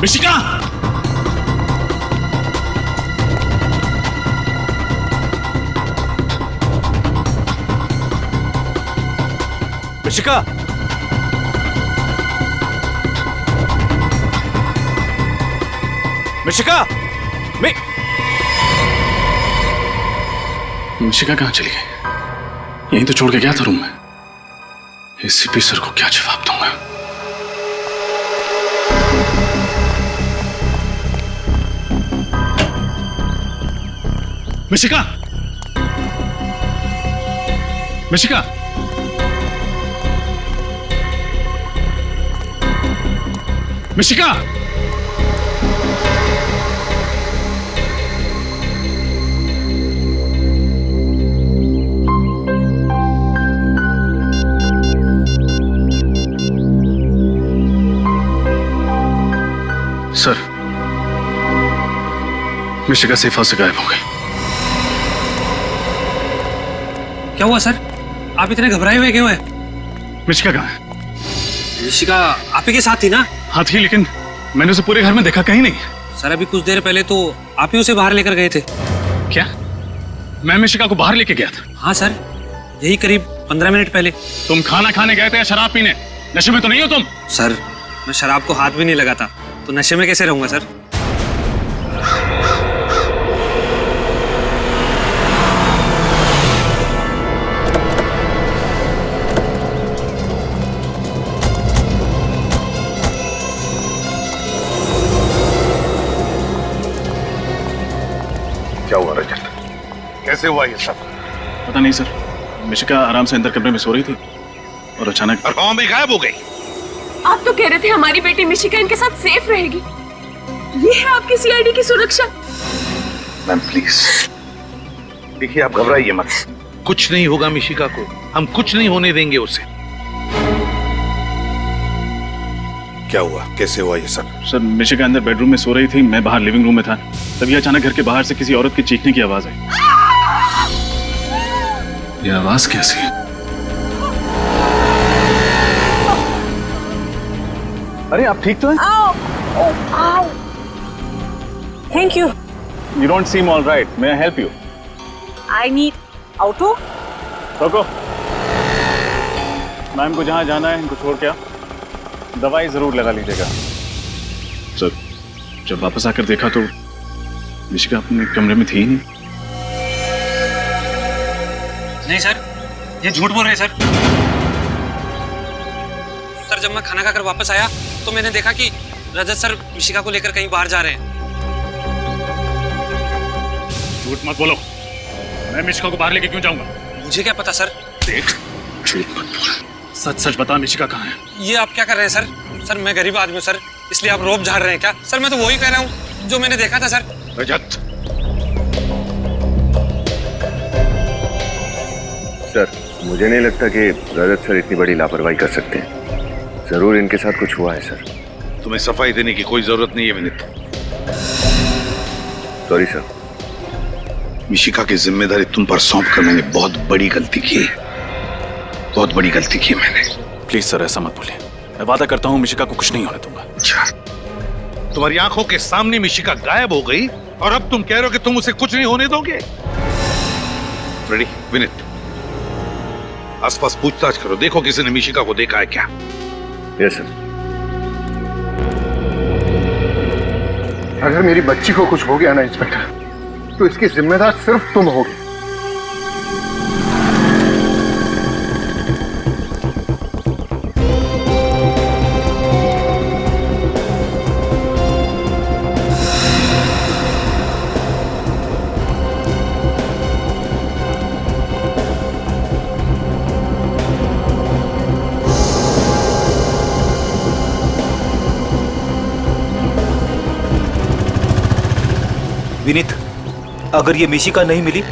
मिशिका, मिशिका, मिशिका, मिशिका, मिशिका कहाँ चली गई? यहीं तो छोड़ के गया था रूम में। एसीपी सर को क्या जवाब दूंगा? Mishika, Mishika, Mishika, sir, Mishika safe house से गायब हो गई। क्या हुआ सर? आप इतने घबराए हुए क्यों हैं? मिशिका कहाँ है? मिशिका आप ही के साथ थी ना? हाँ थी, लेकिन मैंने उसे पूरे घर में देखा कहीं नहीं। सर अभी कुछ देर पहले तो आप ही उसे बाहर लेकर गए थे। क्या? मैं मिशिका को बाहर लेके गया था? हाँ सर, यही करीब 15 मिनट पहले। तुम खाना खाने गए थे या शराब पीने? नशे में तो नहीं हो तुम? सर मैं शराब को हाथ भी नहीं लगाता, तो नशे में कैसे रहूंगा सर? क्या हुआ रजत? कैसे हुआ ये सब? पता नहीं सर, मिशिका आराम से अंदर कमरे में सो रही थी और अचानक में गायब हो गई। आप तो कह रहे थे हमारी बेटी मिशिका इनके साथ सेफ रहेगी। ये है आपकी सीआईडी की सुरक्षा। मैम प्लीज, देखिए आप घबराइए मत। कुछ नहीं होगा मिशिका को, हम कुछ नहीं होने देंगे उसे। क्या हुआ? कैसे हुआ ये सब? सर मिशिका अंदर बेडरूम में सो रही थी, मैं बाहर लिविंग रूम में था, तभी अचानक घर के बाहर से किसी औरत की चीखने की आवाज आई। ये आवाज कैसी? अरे आप ठीक तो हैं? Thank you. You don't seem all right. May I help you? I need auto. रोको। मैम को जहाँ जाना है इनको छोड़ के आ। दवाई जरूर लगा लीजिएगा। सर, जब वापस आकर देखा तो मिशिका अपने कमरे में थी ही नहीं। नहीं सर, ये झूठ बोल रहे हैं सर। सर जब मैं खाना खाकर वापस आया तो मैंने देखा कि रजत सर मिशिका को लेकर कहीं बाहर जा रहे हैं। झूठ मत बोलो। मैं मिशिका को बाहर लेके क्यों जाऊंगा? मुझे क्या पता सर। देख, झूठ मत बोल। सच सच बता, मिशिका कहाँ है? ये आप क्या कर रहे हैं सर? सर मैं गरीब आदमी हूँ सर, इसलिए आप रोब झाड़ रहे हैं क्या? सर मैं तो वही कह रहा हूँ जो मैंने देखा था सर। रजत। सर, मुझे नहीं लगता कि रजत सर इतनी बड़ी लापरवाही कर सकते हैं। जरूर इनके साथ कुछ हुआ है सर। तुम्हें सफाई देने की कोई जरूरत नहीं है विनीत। Sorry sir. मिशिका की जिम्मेदारी तुम पर सौंप कर मैंने बहुत बड़ी गलती की। बहुत बड़ी गलती की मैंने। प्लीज सर, ऐसा मत बोलिए। मैं वादा करता हूँ मिशिका को कुछ नहीं होने दूंगा। अच्छा, तुम्हारी आंखों के सामने मिशिका गायब हो गई और अब तुम कह रहे हो कि तुम उसे कुछ नहीं होने दोगे? रेडी विनीत, आसपास पूछताछ करो, देखो किसी ने मिशिका को देखा है क्या। Yes sir. अगर मेरी बच्ची को कुछ हो गया ना इंस्पेक्टर, तो इसकी जिम्मेदार सिर्फ तुम होगे। विनीत, अगर ये मिशिका नहीं मिली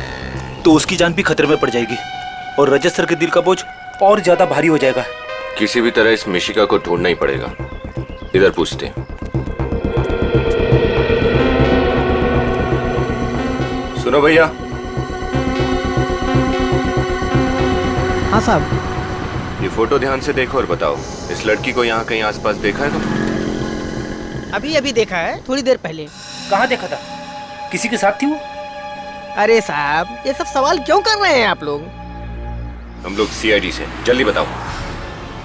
तो उसकी जान भी खतरे में पड़ जाएगी और रजत सर के दिल का बोझ और ज्यादा भारी हो जाएगा। किसी भी तरह इस मिशिका को ढूंढना ही पड़ेगा। इधर पूछते हैं। सुनो भैया। हाँ साहब। ये फोटो ध्यान से देखो और बताओ, इस लड़की को यहाँ कहीं आसपास देखा है तुम? अभी अभी देखा है, थोड़ी देर पहले। कहाँ देखा था? किसी के साथ थी वो? अरे साहब, ये सब सवाल क्यों कर रहे हैं आप लोग? हम लोग सीआईडी से, जल्दी बताओ।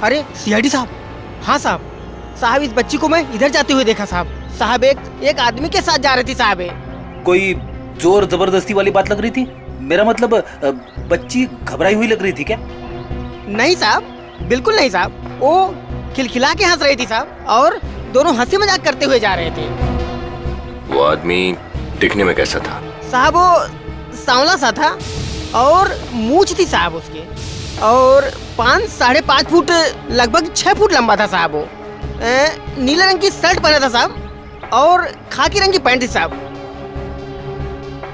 अरे सीआईडी साहब? हाँ साहब। साहब इस बच्ची को मैं इधर जाते हुए देखा साहब। साहब एक आदमी के साथ जा रही थी साहब। कोई जोर जबरदस्ती वाली बात लग रही थी? मेरा मतलब बच्ची घबराई हुई लग रही थी क्या? नहीं साहब, बिल्कुल नहीं साहब। वो खिलखिला के हंस रही थी साहब और दोनों हंसी मजाक करते हुए जा रहे थे। वो आदमी दिखने में कैसा था? साहब वो सांवला सा था और मूंछ थी साहब उसके, और 5-5.5 फुट लगभग 6 फुट लंबा था साहब। वो नीले रंग की शर्ट पहना था साहब और खाकी रंग की पैंट थी साहब।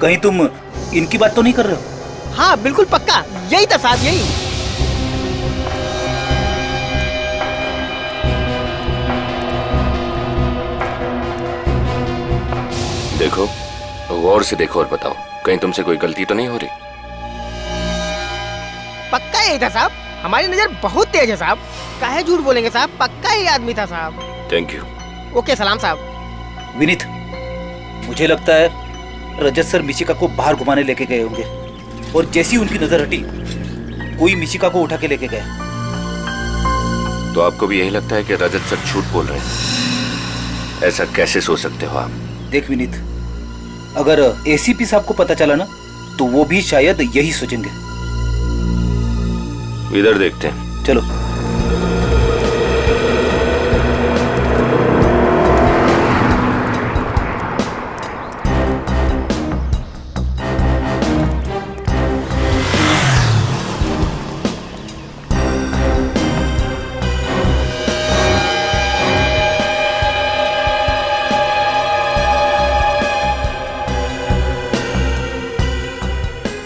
कहीं तुम इनकी बात तो नहीं कर रहे हो? हाँ बिल्कुल पक्का, यही था साहब, यही। देखो, गौर से देखो और बताओ, कहीं तुमसे कोई गलती तो नहीं हो रही? पक्का यही था साहब, हमारी नजर बहुत तेज है साहब। काहे झूठ बोलेंगे साहब, पक्का यही आदमी था साहब। Thank you. ओके, सलाम साहब। विनीत, मुझे लगता है रजत सर मिशिका को बाहर घुमाने लेके गए होंगे और जैसी उनकी नजर हटी कोई मिशिका को उठा के लेके गया। तो आपको भी यही लगता है कि रजत सर झूठ बोल रहे हैं? ऐसा कैसे सोच सकते हो आप? देख विनीत, अगर एसीपी साहब को पता चला ना तो वो भी शायद यही सोचेंगे। इधर देखते हैं। चलो।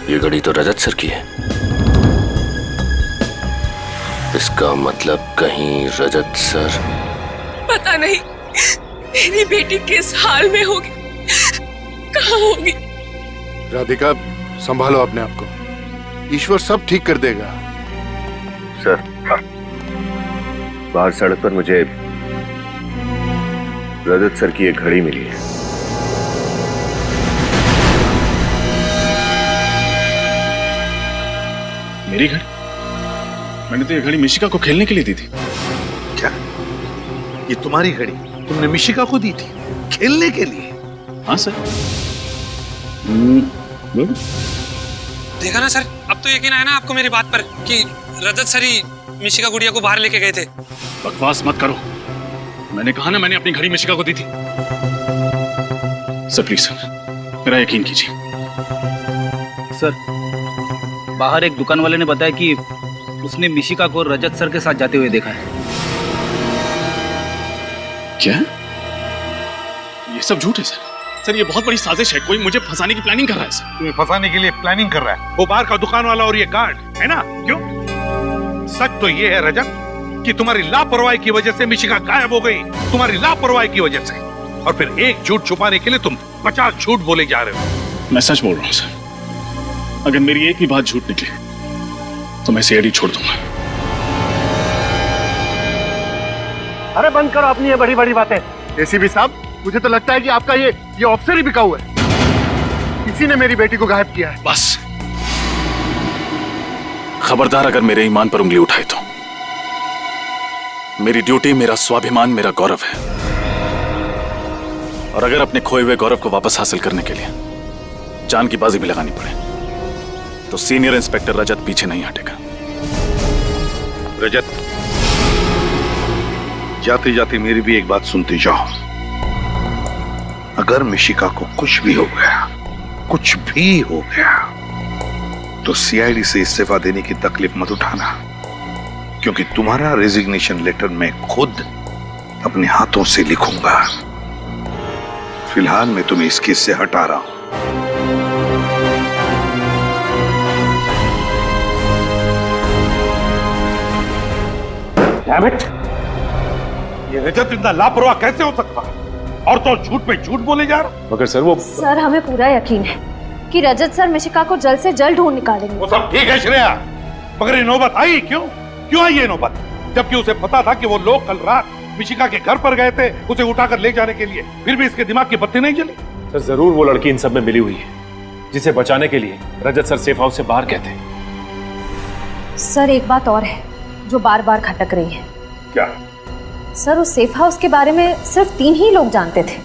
ये घड़ी तो रजत सर की है। इसका मतलब कहीं रजत सर। पता नहीं मेरी बेटी किस हाल में होगी, कहाँ होगी। राधिका, संभालो अपने आप को, ईश्वर सब ठीक कर देगा। सर, बाहर सड़क पर मुझे रजत सर की एक घड़ी मिली है। मेरी घड़ी? मैंने तो ये घड़ी मिशिका को खेलने के लिए दी थी। क्या ये तुम्हारी घड़ी तुमने मिशिका को दी थी खेलने के लिए? हाँ सर। देखा ना सर, अब तो यकीन आया ना आपको मेरी बात पर कि रजत सर ही मिशिका गुड़िया को बाहर लेके गए थे। बकवास मत करो, मैंने कहा ना मैंने अपनी घड़ी मिशिका को दी थी। सर प्लीज सर, मेरा यकीन कीजिए। सर, बाहर एक दुकान वाले ने बताया कि उसने मिशिका को रजत सर के साथ जाते हुए देखा है। क्या? ये सब झूठ है सर। सर ये बहुत बड़ी साजिश है, कोई मुझे फंसाने की प्लानिंग कर रहा है सर। तुम्हें फंसाने के लिए प्लानिंग कर रहा है वो बाहर का दुकान वाला और ये गार्ड है ना? क्यों? सच तो ये है रजत कि तुम्हारी लापरवाही की वजह से मिशिका गायब हो गई, तुम्हारी लापरवाही की वजह से। और फिर एक झूठ छुपाने के लिए तुम 50 झूठ बोले जा रहे हो। मैं सच बोल रहा हूँ सर, अगर मेरी एक भी बात झूठ निकले तो मैं सीआईडी छोड़ दूंगा। अरे बंद करो अपनी ये बड़ी बड़ी बातें। एसीपी साहब, मुझे तो लगता है कि आपका ये ऑफिसर ही बिकाऊ है। इसी ने मेरी बेटी को गायब किया है। बस खबरदार अगर मेरे ईमान पर उंगली उठाए तो। मेरी ड्यूटी, मेरा स्वाभिमान, मेरा गौरव है। और अगर अपने खोए हुए गौरव को वापस हासिल करने के लिए जान की बाजी भी लगानी पड़े तो सीनियर इंस्पेक्टर रजत पीछे नहीं हटेगा। रजत, जाते जाते मेरी भी एक बात सुनते जाओ। अगर मिशिका को कुछ भी हो गया, कुछ भी हो गया, तो सीआईडी से इस्तीफा देने की तकलीफ मत उठाना, क्योंकि तुम्हारा रेजिग्नेशन लेटर मैं खुद अपने हाथों से लिखूंगा। फिलहाल मैं तुम्हें इस केस से हटा रहा हूं। Damn it! ये रजत इतना लापरवाह कैसे हो सकता है? और तो झूठ पे झूठ बोले जा रहा। मगर सर वो सर, हमें पूरा यकीन है कि रजत सर मिशिका को जल्द से जल्द ढूंढ निकालेंगे। वो सब ठीक है श्रेया, मगर ये नौबत आई क्यों आई ये नौबत? जबकि उसे पता था कि वो लोग कल रात मिशिका के घर पर गए थे उसे उठाकर ले जाने के लिए, फिर भी इसके दिमाग की बत्ती नहीं जली। सर जरूर वो लड़की इन सब में मिली हुई है, जिसे बचाने के लिए रजत सर सेफ हाउस से बाहर गए थे। सर एक बात और है जो बार बार खटक रही है। क्या? सर उस सेफ हाउस के बारे में सिर्फ 3 ही लोग जानते थे,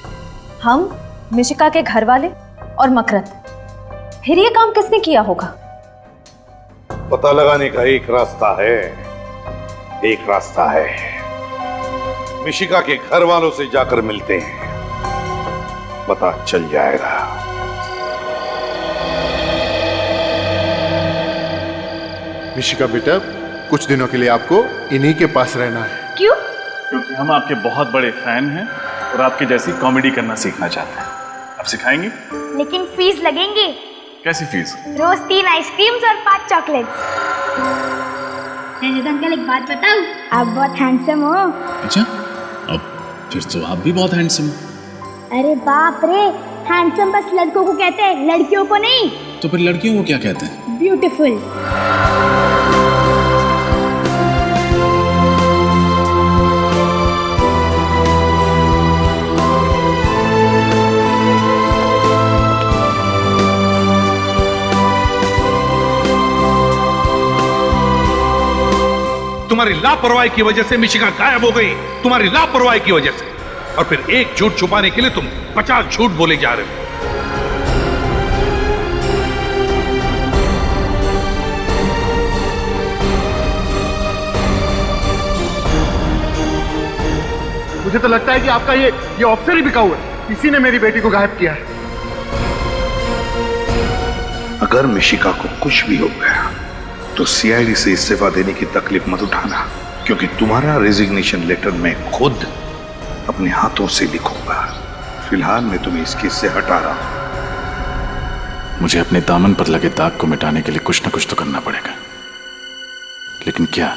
हम, मिशिका के घर वाले और मकरत। फिर ये काम किसने किया होगा? पता लगाने का एक रास्ता है, एक रास्ता है। मिशिका के घर वालों से जाकर मिलते हैं, पता चल जाएगा। मिशिका बेटा, कुछ दिनों के लिए आपको इन्हीं के पास रहना है। क्यों? क्योंकि हम आपके बहुत बड़े फैन हैं और आपके जैसी कॉमेडी करना सीखना चाहते हैं। आप सिखाएंगे? लेकिन फीस लगेंगे। कैसी फीस? रोज 3 आइसक्रीम्स और 5 चॉकलेट्स। अंकल एक बात बताऊं, आप बहुत हैंडसम हो। अच्छा, अब फिर तो आप भी बहुत हैंडसम हो। अरे बाप रे, हैंडसम बस लड़कों को कहते हैं, लड़कियों को नहीं। तो फिर लड़कियों को क्या कहते हैं? ब्यूटीफुल। तुम्हारी लापरवाही की वजह से मिशिका गायब हो गई, तुम्हारी लापरवाही की वजह से। और फिर एक झूठ छुपाने के लिए तुम 50 झूठ बोले जा रहे हो। मुझे तो लगता है कि आपका ये ऑफिसर ही बिकाऊ है। इसी ने मेरी बेटी को गायब किया है। अगर मिशिका को कुछ भी हो गया तो सीआईडी से इस्तीफा देने की तकलीफ मत उठाना, क्योंकि तुम्हारा रेजिग्नेशन लेटर मैं खुद अपने हाथों से लिखूंगा। फिलहाल मैं तुम्हें इस केस से हटा रहा हूं। मुझे अपने दामन पर लगे दाग को मिटाने के लिए कुछ ना कुछ तो करना पड़ेगा, लेकिन क्या?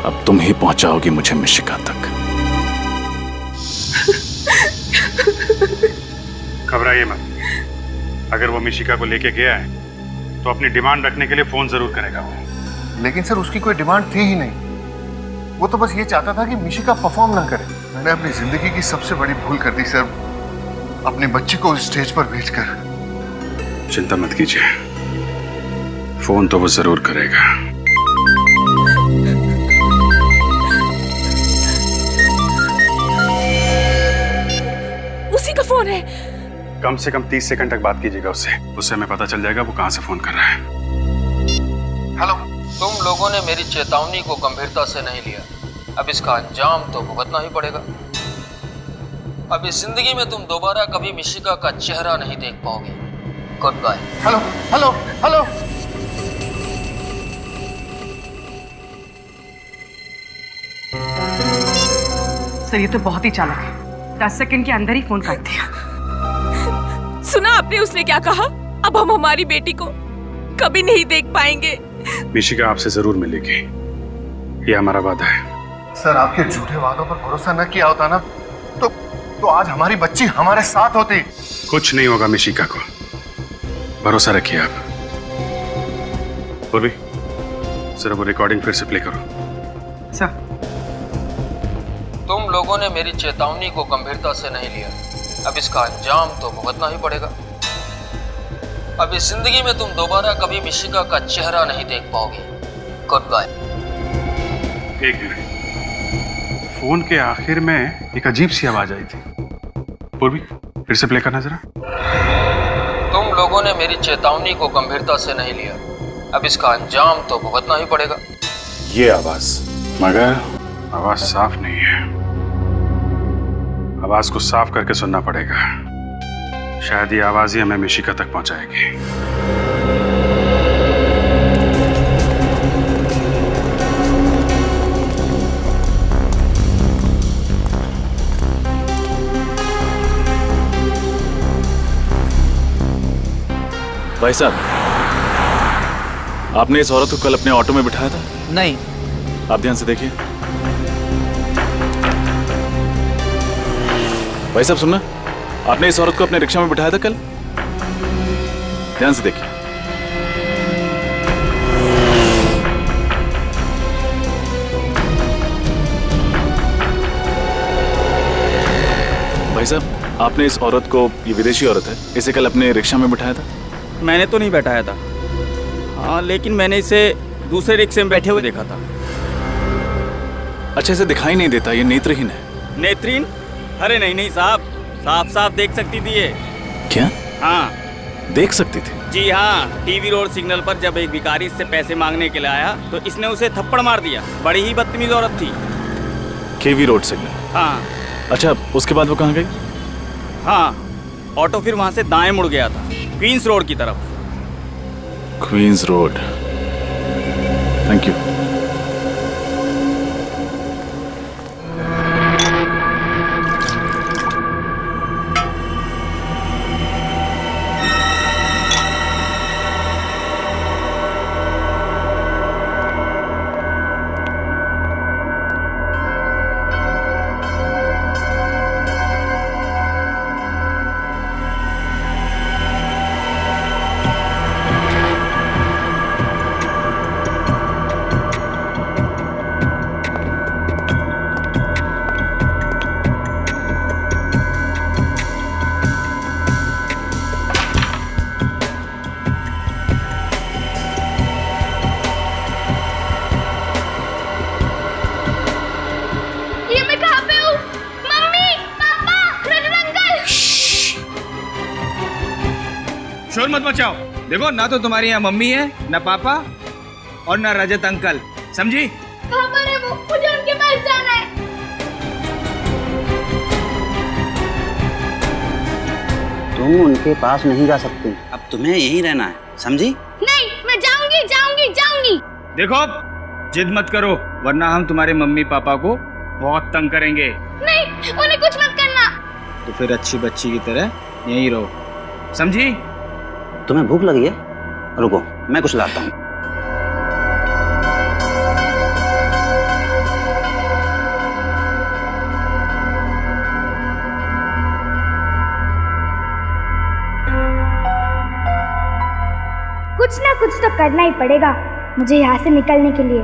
अब तुम ही पहुंचाओगी मुझे मिशिका तक। घबराइए मत। अगर वो मिशिका को लेके गया है तो अपनी डिमांड रखने के लिए फोन जरूर करेगा वो। लेकिन सर उसकी कोई डिमांड थी ही नहीं। वो तो बस ये चाहता था कि मिशिका परफॉर्म ना करे। मैंने अपनी जिंदगी की सबसे बड़ी भूल कर दी सर, अपनी बच्ची को स्टेज पर भेजकर। चिंता मत कीजिए, फोन तो वो जरूर करेगा। उसी का फोन है। कम से कम 30 सेकंड तक बात कीजिएगा उससे हमें पता चल जाएगा वो कहां से फोन कर रहा है। हेलो। तुम लोगों ने मेरी चेतावनी को गंभीरता से नहीं लिया, अब इसका अंजाम तो भुगतना ही पड़ेगा। अब इस जिंदगी में तुम दोबारा कभी मिशिका का चेहरा नहीं देख पाओगे। Goodbye. Hello hello hello. Sir ये तो बहुत ही चालाक है, 10 सेकंड के अंदर ही फोन काट दिया। सुना आपने उसने क्या कहा? अब हम हमारी बेटी को कभी नहीं देख पाएंगे। मिशिका आपसे जरूर मिलेगी, ये हमारा वादा है। सर आपके झूठे वादों पर भरोसा न किया होता ना तो आज हमारी बच्ची हमारे साथ होती। कुछ नहीं होगा मिशिका को, भरोसा रखिए आप। पूर्वी सर वो रिकॉर्डिंग फिर से प्ले करो। सर तुम लोगों ने मेरी चेतावनी को गंभीरता से नहीं लिया, अब इसका अंजाम तो भुगतना ही पड़ेगा। अब इस जिंदगी में तुम दोबारा कभी मिशिका का चेहरा नहीं देख पाओगे। Goodbye. एक मिनट, फोन के आखिर में एक अजीब सी आवाज आई थी। पूर्वी फिर से प्ले करना जरा। तुम लोगों ने मेरी चेतावनी को गंभीरता से नहीं लिया, अब इसका अंजाम तो भुगतना ही पड़ेगा। ये आवाज, मगर आवाज साफ नहीं है। आवाज को साफ करके सुनना पड़ेगा, शायद ये आवाज ही हमें मिशिका तक पहुंचाएगी। भाई साहब, आपने इस औरत को कल अपने ऑटो में बिठाया था? नहीं। आप ध्यान से देखिए। भाई साहब सुनना, आपने इस औरत को अपने रिक्शा में बिठाया था कल? ध्यान से देखिए। भाई साहब, आपने इस औरत को, ये विदेशी औरत है, इसे कल अपने रिक्शा में बिठाया था? मैंने तो नहीं बैठाया था। हाँ, लेकिन मैंने इसे दूसरे रिक्शे में बैठे हुए देखा था। अच्छा, इसे दिखाई नहीं देता, ये नेत्रहीन है। नेत्रहीन? अरे नहीं नहीं साहब, साफ साफ देख सकती थी ये। क्या? हाँ देख सकती थी? जी हाँ, टीवी रोड सिग्नल पर जब एक भिखारी इससे पैसे मांगने के लिए आया तो इसने उसे थप्पड़ मार दिया। बड़ी ही बदतमीज औरत थी। केवी रोड सिग्नल? हाँ। अच्छा, उसके बाद वो कहाँ गई? हाँ, ऑटो फिर वहां से दाएं मुड़ गया था, क्वींस रोड की तरफ। Queens Road, thank you. शोर मत मचाओ। देखो, ना तो तुम्हारी यहाँ मम्मी है, ना पापा और ना रजत अंकल, समझी? पापा ने मुझे उनके पास जाना है। तुम उनके पास नहीं जा सकती, अब तुम्हें यहीं रहना है, समझी? नहीं, मैं जाऊंगी जाऊंगी जाऊंगी। देखो, जिद मत करो, वरना हम तुम्हारे मम्मी पापा को बहुत तंग करेंगे। नहीं, उन्हें कुछ मत करना। तो फिर अच्छी बच्ची की तरह यहीं रहो, समझी? तुम्हें भूख लगी है? रुको, मैं कुछ लाता हूँ। कुछ तो करना ही पड़ेगा मुझे यहाँ से निकलने के लिए।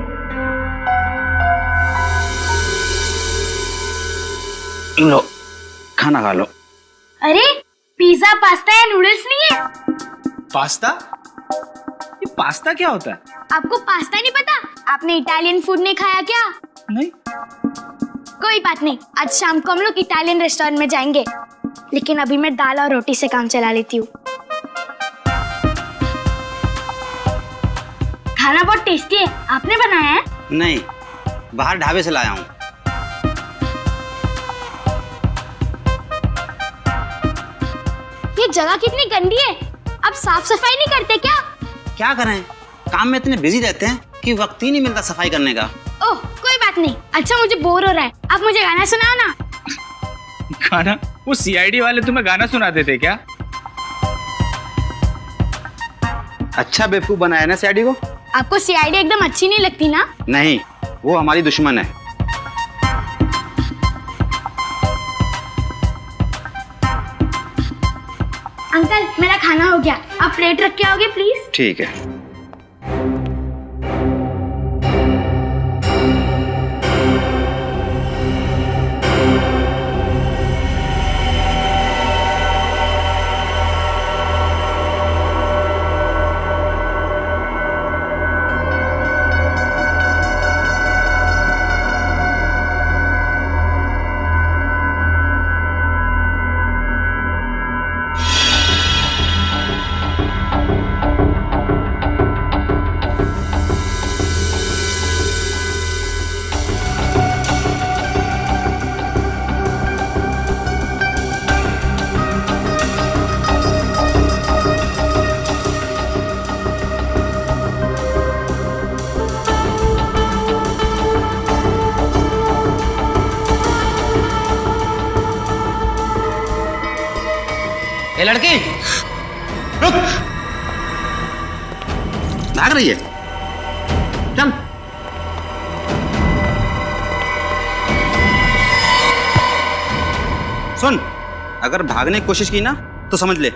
लो खाना खा लो। अरे पिज्जा पास्ता या नूडल्स नहीं है? पास्ता? ये पास्ता क्या होता है? आपको पास्ता नहीं पता? आपने इटालियन फूड नहीं खाया क्या? नहीं। कोई बात नहीं, आज शाम को हम लोग इटालियन रेस्टोरेंट में जाएंगे, लेकिन अभी मैं दाल और रोटी से काम चला लेती हूँ। खाना बहुत टेस्टी है, आपने बनाया है? नहीं, बाहर ढाबे से लाया हूँ। ये जगह कितनी गंदी है, आप साफ सफाई नहीं करते क्या? क्या करें, काम में इतने बिजी रहते हैं कि वक्त ही नहीं मिलता सफाई करने का। ओह कोई बात नहीं। अच्छा मुझे बोर हो रहा है, आप मुझे गाना सुनाओ ना। गाना? वो सीआईडी वाले तुम्हें गाना सुनाते थे क्या? अच्छा बेवकूफ बनाया ना सीआईडी को। आपको सीआईडी एकदम अच्छी नहीं लगती ना? नहीं, वो हमारी दुश्मन है। अंकल मेरा खाना हो गया, आप प्लेट रख के आओगे प्लीज? ठीक है। ए लड़की रुक, भाग रही है, चल। सुन, अगर भागने की कोशिश की ना तो समझ ले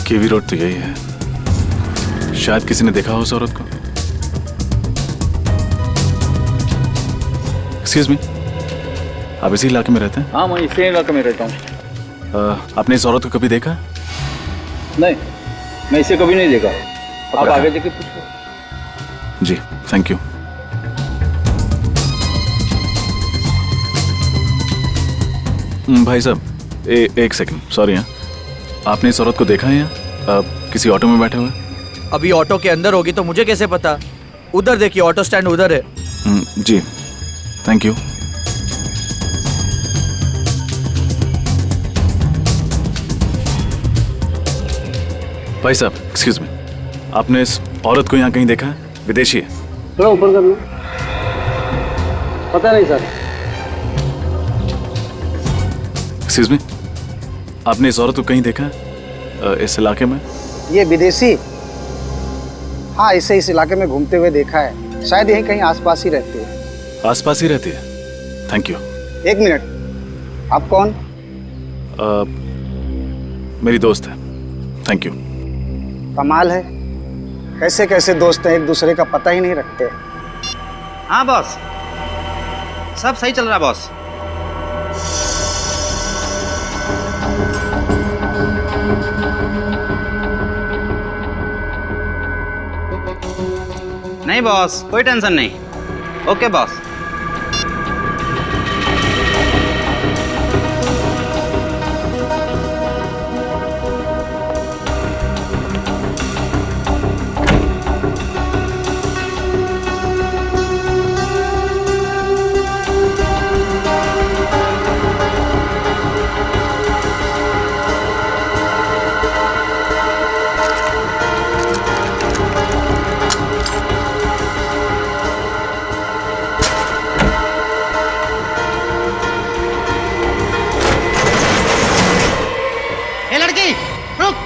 केवी रोड तो यही है। शायद किसी ने देखा हो उस औरत को। एक्सक्यूज मी, आप इसी इलाके में रहते हैं? हाँ, मैं इसी इलाके में रहता हूँ। आपने इस औरत को कभी देखा? नहीं, मैं इसे कभी नहीं देखा। आप आगे जाके पूछो। जी थैंक यू। भाई साहब एक सेकंड, सॉरी। हाँ, आपने इस औरत को देखा है यहाँ किसी ऑटो में बैठे हुए? अभी ऑटो के अंदर होगी तो मुझे कैसे पता? उधर देखिए, ऑटो स्टैंड उधर है। जी थैंक यू। भाई साहब एक्सक्यूज मी, आपने इस औरत को यहाँ कहीं देखा है? विदेशी है? थोड़ा ऊपर कर लो। पता नहीं सर। एक्सक्यूज मी, आपने इस औरत को कहीं देखा है इस इलाके में? ये विदेशी? हाँ, इसे इस इलाके में घूमते हुए देखा है, शायद यहीं कहीं आसपास ही रहती है। आसपास ही रहती है? Thank you. एक मिनट, आप कौन? मेरी दोस्त है। Thank you. कमाल है, कैसे कैसे दोस्त हैं, एक दूसरे का पता ही नहीं रखते। हाँ बॉस, सब सही चल रहा है बॉस। नहीं बॉस, कोई टेंशन नहीं। Okay boss. लड़की रुक।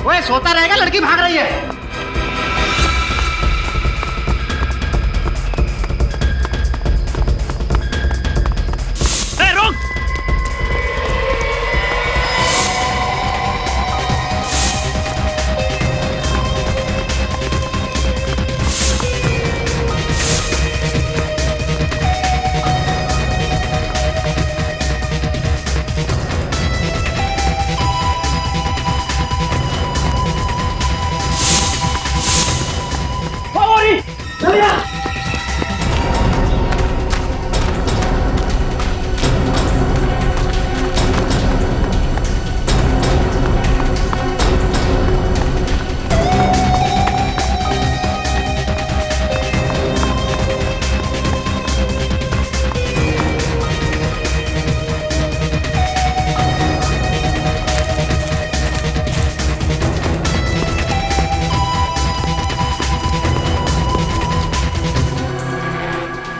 ओए सोता रहेगा, लड़की भाग रही है। रुक।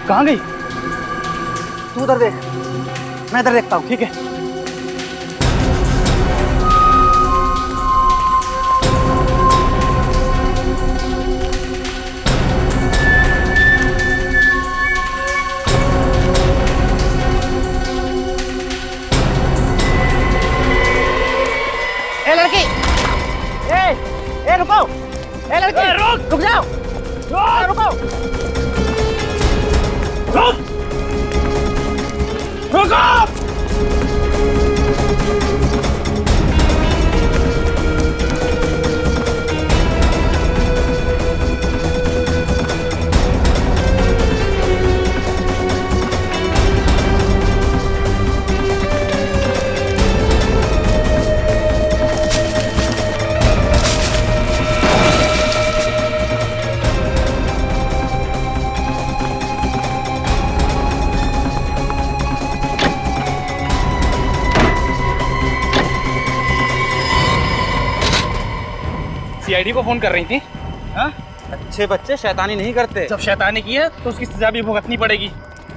कहाँ गई? तू उधर देख, मैं इधर देखता हूँ, ठीक है? ए लड़की, ए रुको, ए लड़की, रुक जाओ, रुको, रुको। सीआईडी को फोन कर रही थी। हाँ? अच्छे बच्चे शैतानी नहीं करते। जब शैतानी की है तो उसकी सजा भी भुगतनी पड़ेगी।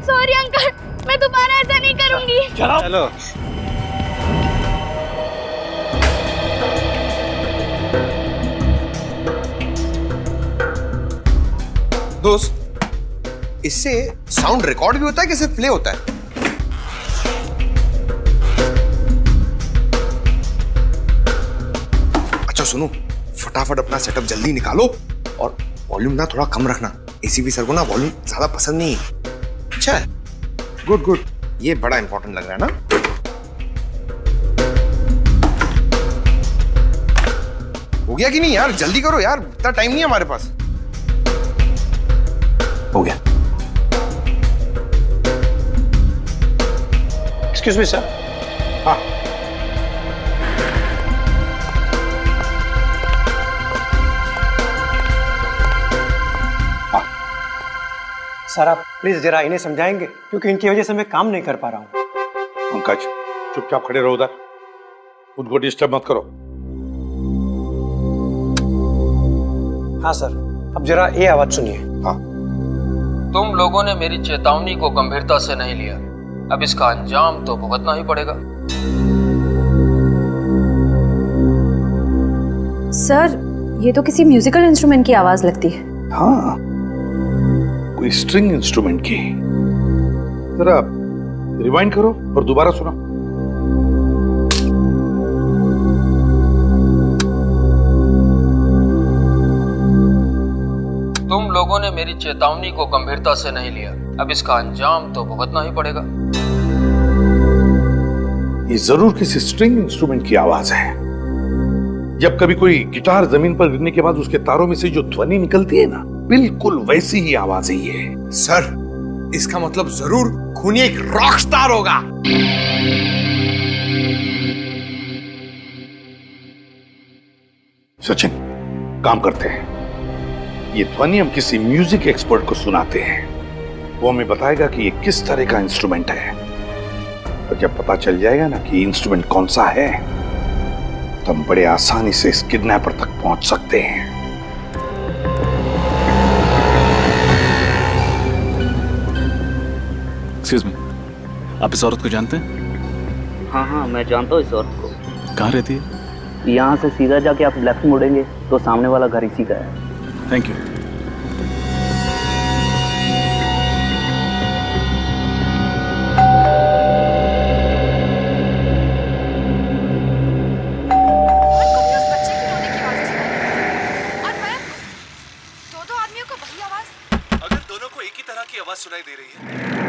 सॉरी अंकल, मैं दोबारा ऐसा नहीं करूंगी। चलो चलो। दोस्त, इससे साउंड रिकॉर्ड भी होता है कि सिर्फ प्ले होता है? अच्छा सुनो, फटाफट अपना सेटअप जल्दी निकालो और वॉल्यूम ना थोड़ा कम रखना। एसीपी सर को ना वॉल्यूम ज्यादा पसंद नहीं है। अच्छा है, गुड गुड, ये बड़ा इंपॉर्टेंट लग रहा है ना। हो गया कि नहीं यार? जल्दी करो यार, इतना टाइम नहीं है हमारे पास। हो गया। Excuse me sir. हाँ सर, आप प्लीज जरा इन्हें समझाएंगे, क्योंकि इनकी वजह से मैं काम नहीं कर पा रहा हूँ। पंकज, चुपचाप खड़े रहो उधर, उनको डिस्टर्ब मत करो। हाँ सर, अब जरा ये आवाज सुनिए। हाँ। तुम लोगों ने मेरी चेतावनी को गंभीरता से नहीं लिया, अब इसका अंजाम तो भुगतना ही पड़ेगा। सर, ये तो किसी म्यूजिकल इंस्ट्रूमेंट की आवाज लगती है। हाँ, कोई स्ट्रिंग इंस्ट्रूमेंट की। जरा रिवाइंड करो और दोबारा सुनो। तुम लोगों ने मेरी चेतावनी को गंभीरता से नहीं लिया, अब इसका अंजाम तो भुगतना ही पड़ेगा। ये जरूर किसी स्ट्रिंग इंस्ट्रूमेंट की आवाज है। जब कभी कोई गिटार जमीन पर गिरने के बाद उसके तारों में से जो ध्वनि निकलती है ना, बिल्कुल वैसी ही आवाज है ये। सर, इसका मतलब जरूर खूनी एक रॉक स्टार होगा। सचिन, काम करते हैं, ये ध्वनि हम किसी म्यूजिक एक्सपर्ट को सुनाते हैं। वो हमें बताएगा कि ये किस तरह का इंस्ट्रूमेंट है, और जब पता चल जाएगा ना कि इंस्ट्रूमेंट कौन सा है, तो हम बड़े आसानी से इस किडनैपर तक पहुंच सकते हैं। एक्सक्यूज मी, आप इस औरत को जानते हैं? हाँ हाँ, मैं जानता हूँ इस औरत को। कहाँ रहती है? यहाँ से सीधा जाके आप लेफ्ट मुड़ेंगे तो सामने वाला घर इसी का है। Thank you. आवाज सुनाई दे रही है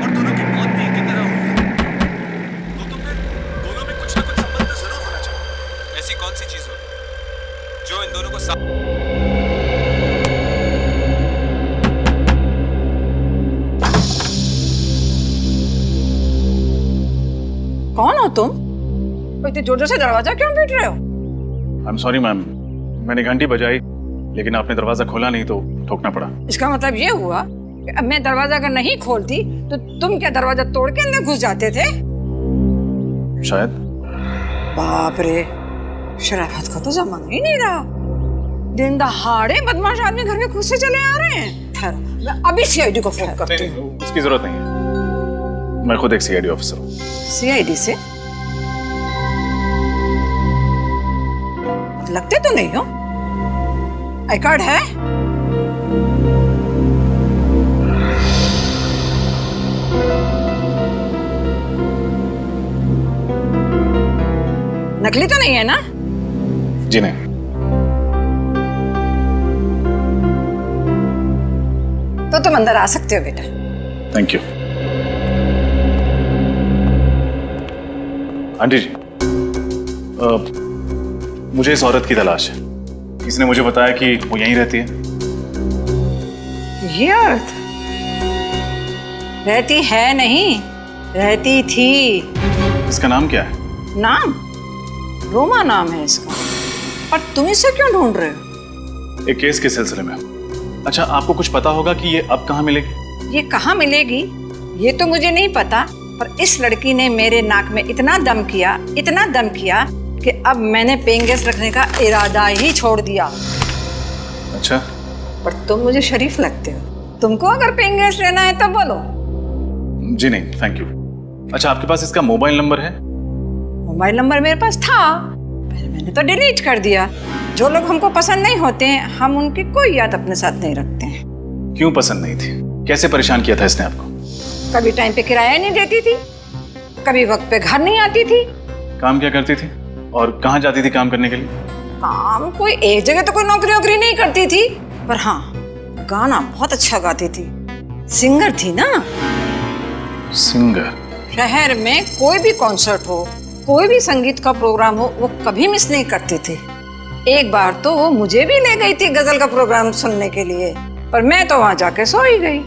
और दोनों की मौत भी एक ही तरह हुई है, तो फिर दोनों में कुछ ना कुछ संबंध जरूर होना चाहिए। ऐसी कौन सी चीज होगी जो इन दोनों को कौन हो तुम? इतने जोर जोर से दरवाजा क्यों पीट रहे हो? आई एम सॉरी मैम, मैंने घंटी बजाई लेकिन आपने दरवाजा खोला नहीं तो ठोकना पड़ा। इसका मतलब ये हुआ कि अब मैं दरवाजा अगर नहीं खोलती तो तुम क्या दरवाजा तोड़ के अंदर घुस जाते थे? शायद। बाप रे, शराफत का तो जमाना ही नहीं रहा। दिन दहाड़े बदमाश आदमी घर में खुद से चले आ रहे हैं। ठहरो, मैं अभी सीआईडी को फोन करती हूँ। उसकी जरूरत नहीं है, मैं खुद एक सीआईडी ऑफिसर हूँ। सीआईडी से? लगते तो नहीं हो। आई कार्ड है? नकली तो नहीं है ना? जी नहीं। तो तुम अंदर आ सकते हो बेटा। Thank you. आंटी जी, मुझे इस औरत की तलाश है। इसने मुझे बताया कि वो यहीं रहती है। ये औरत रहती है नहीं, रहती थी। इसका नाम क्या है? नाम? रोमा नाम है इसका। पर तुम इसे क्यों ढूंढ रहे हो? एक केस के सिलसिले में। अच्छा, आपको कुछ पता होगा कि ये अब कहाँ मिलेगी? ये कहाँ मिलेगी ये तो मुझे नहीं पता, पर इस लड़की ने मेरे नाक में इतना दम किया कि अब मैंने पेइंग गेस्ट रखने का इरादा ही छोड़ दिया। अच्छा, पर तुम मुझे शरीफ लगते हो। तुमको अगर पेइंग गेस्ट लेना है तो बोलो। जी नहीं, थैंक यू। अच्छा, आपके पास इसका मोबाइल नंबर है? मोबाइल नंबर मेरे पास था, पहले मैंने तो डिलीट कर दिया। जो लोग हमको पसंद नहीं होते हैं, हम उनकी कोई याद अपने साथ नहीं रखते हैं। क्यों पसंद नहीं थी? कैसे परेशान किया था इसने आपको? कभी टाइम पे किराया नहीं देती थी, कभी वक्त पे घर नहीं आती थी। काम क्या करती थी और कहाँ जाती थी काम करने के लिए? काम कोई एक जगह तो कोई नौकरी नहीं करती थी, पर हाँ, गाना बहुत अच्छा गाती थी। सिंगर थी ना। सिंगर? शहर में कोई भी कॉन्सर्ट हो, कोई भी संगीत का प्रोग्राम हो, वो कभी मिस नहीं करती थी। एक बार तो वो मुझे भी ले गई थी गजल का प्रोग्राम सुनने के लिए, पर मैं तो वहां जाके सो ही गई।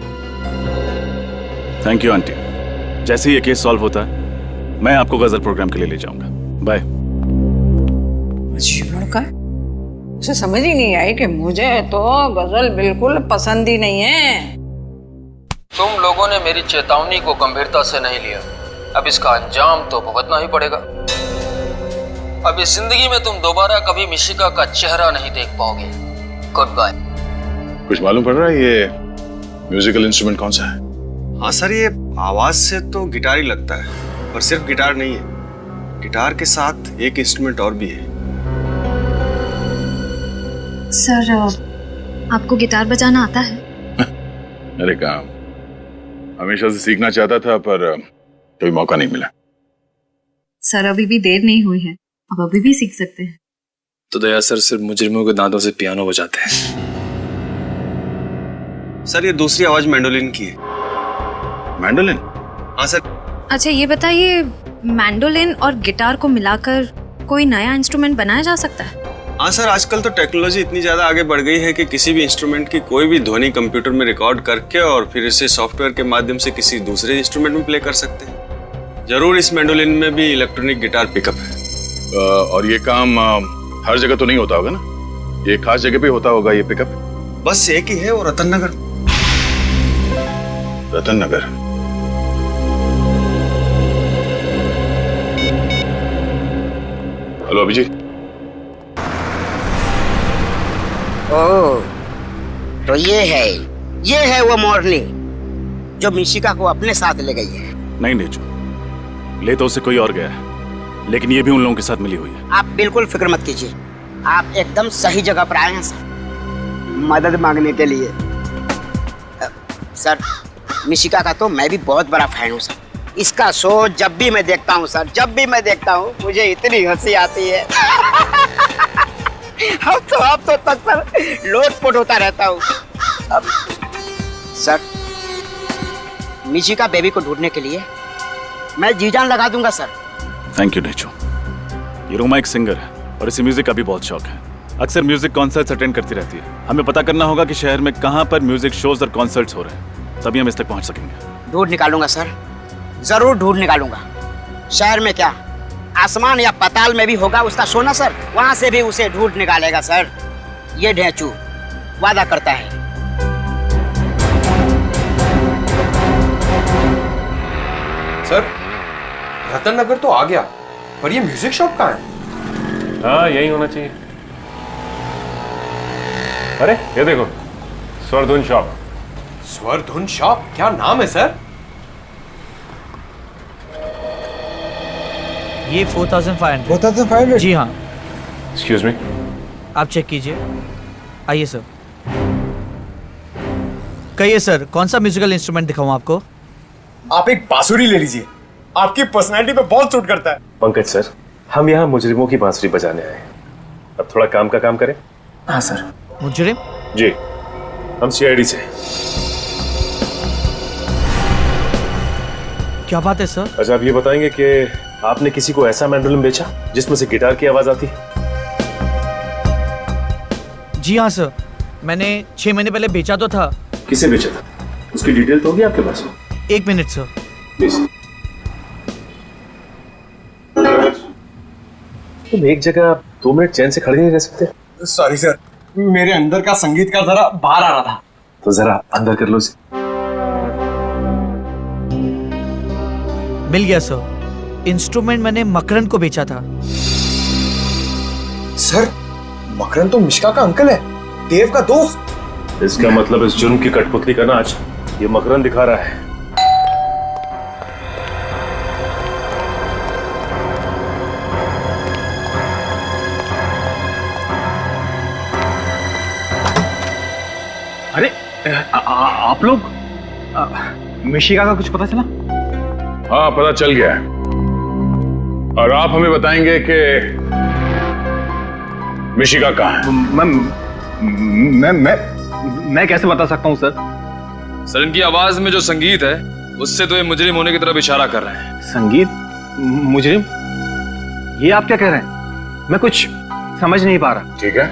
Thank you aunty. जैसे ही ये केस सॉल्व होता है मैं आपको गजल प्रोग्राम के लिए ले जाऊंगा। बाय। अजीब लड़का है, उसे समझ ही नहीं आई कि मुझे तो गजल बिल्कुल पसंद ही नहीं है। तुम लोगों ने मेरी चेतावनी को गंभीरता से नहीं लिया, अब इसका अंजाम तो भुगतना ही पड़ेगा। अब इस जिंदगी में तुम दोबारा कभी मिशिका का चेहरा नहीं देख पाओगे। Goodbye. कुछ मालूम पड़ रहा है ये म्यूजिकल इंस्ट्रूमेंट कौन सा है? हाँ सर, ये आवाज से तो गिटार ही लगता है, पर सिर्फ गिटार नहीं है। गिटार के साथ एक इंस्ट्रूमेंट और भी है। सर, आपको गिटार बजाना आता है? अरे काम हमेशा से सीखना चाहता था पर कोई मौका नहीं मिला। सर, अभी भी देर नहीं हुई है, अब अभी भी सीख सकते हैं। तो दया सर सिर्फ मुजरिमों के दांतों से पियानो बजाते हैं। सर, ये दूसरी आवाज मैंडोलिन की है। मैंडोलिन? हाँ सर। अच्छा, ये बताइए, मैंडोलिन और गिटार को मिलाकर कोई नया इंस्ट्रूमेंट बनाया जा सकता है? हाँ सर, आजकल तो टेक्नोलॉजी इतनी ज्यादा आगे बढ़ गई है कि किसी भी इंस्ट्रूमेंट की कोई भी ध्वनि कंप्यूटर में रिकॉर्ड करके और फिर इसे सॉफ्टवेयर के माध्यम से किसी दूसरे इंस्ट्रूमेंट में प्ले कर सकते हैं। जरूर इस मैंडोलिन में भी इलेक्ट्रॉनिक गिटार पिकअप है। और ये काम हर जगह तो नहीं होता होगा ना? ये खास जगह पे होता होगा ये पिकअप? बस एक ही है, वो रतन नगर। रतन नगर? हेलो अभिजीत। ओह, तो ये है वो मोरनी जो मिशिका को अपने साथ ले गई है। नहीं नेचू, ले तो उसे कोई और गया है। लेकिन ये भी उन लोगों के साथ मिली हुई है। आप बिल्कुल फिक्र मत कीजिए, आप एकदम सही जगह पर आए हैं सर, मदद मांगने के लिए। सर, मिशिका का तो मैं भी बहुत बड़ा फैन हूँ सर। इसका शो जब भी मैं देखता हूँ सर, जब भी मैं देखता हूँ मुझे इतनी हंसी आती है। अब तो तक सर लोटपोट होता रहता हूँ। अब सर, मिशिका बेबी को ढूंढने के लिए मैं जी जान लगा दूंगा सर। Thank you Nechu. ये रोमा एक सिंगर है और इसे म्यूजिक का भी बहुत शौक है। अक्सर म्यूजिक कॉन्सर्ट्स अटेंड करती रहती है। हमें पता करना होगा कि शहर में कहाँ पर म्यूजिक शोज और कॉन्सर्ट्स हो रहे हैं, तभी हम इस तक पहुँच सकेंगे। ढूंढ निकालूंगा सर, जरूर ढूंढ निकालूंगा। शहर में क्या, आसमान या पाताल में भी होगा उसका शो ना सर, वहां से भी उसे ढूंढ निकालेगा सर। ये ढेंचू वादा करता है। सर, रतन नगर तो आ गया, पर ये म्यूजिक शॉप कहाँ है? हाँ, यही होना चाहिए। अरे ये देखो, स्वरधुन शॉप। स्वरधुन शॉप? क्या नाम है सर? ये 4500। 4500? जी हाँ। एक्सक्यूज मी, आप चेक कीजिए। आइए सर। कहिए सर, कौन सा म्यूजिकल इंस्ट्रूमेंट दिखाऊं आपको? आप एक बांसुरी ले लीजिए, आपकी पर्सनैलिटी पे बहुत सूट करता है। पंकज सर, हम यहाँ मुजरिमों की बांसुरी बजाने आए हैं। अब थोड़ा काम का काम करें। हाँ सर। मुजरिम? जी, हम सीआईडी से। क्या बात है सर? अच्छा, आप ये बताएंगे कि आपने किसी को ऐसा मैंडोलिन बेचा जिसमें से गिटार की आवाज आती? जी हाँ सर, मैंने 6 महीने पहले बेचा तो था। किसे बेचा था? उसकी डिटेल तो होगी आपके पास? 1 मिनट सर। प्लीज। तुम एक जगह 2 मिनट चैन से खड़े नहीं रह सकते? सॉरी सर, मेरे अंदर का संगीत का जरा बाहर आ रहा था। तो जरा अंदर कर लो इसे। मिल गया सर। इंस्ट्रूमेंट मैंने मकरन को बेचा था। सर, मकरन तो मिशिका का अंकल है, देव का दोस्त। इसका मतलब इस जुर्म की कठपुतली का नाच ये मकरन दिखा रहा है। अरे आप लोग मिशिका का कुछ पता चला? हाँ, पता चल गया है। और आप हमें बताएंगे कि मिशिका कहाँ है? मैं कैसे बता सकता हूँ सर? सर, इनकी आवाज में जो संगीत है उससे तो ये मुजरिम होने की तरफ इशारा कर रहे हैं। संगीत? मुजरिम? ये आप क्या कह रहे हैं? मैं कुछ समझ नहीं पा रहा। ठीक है,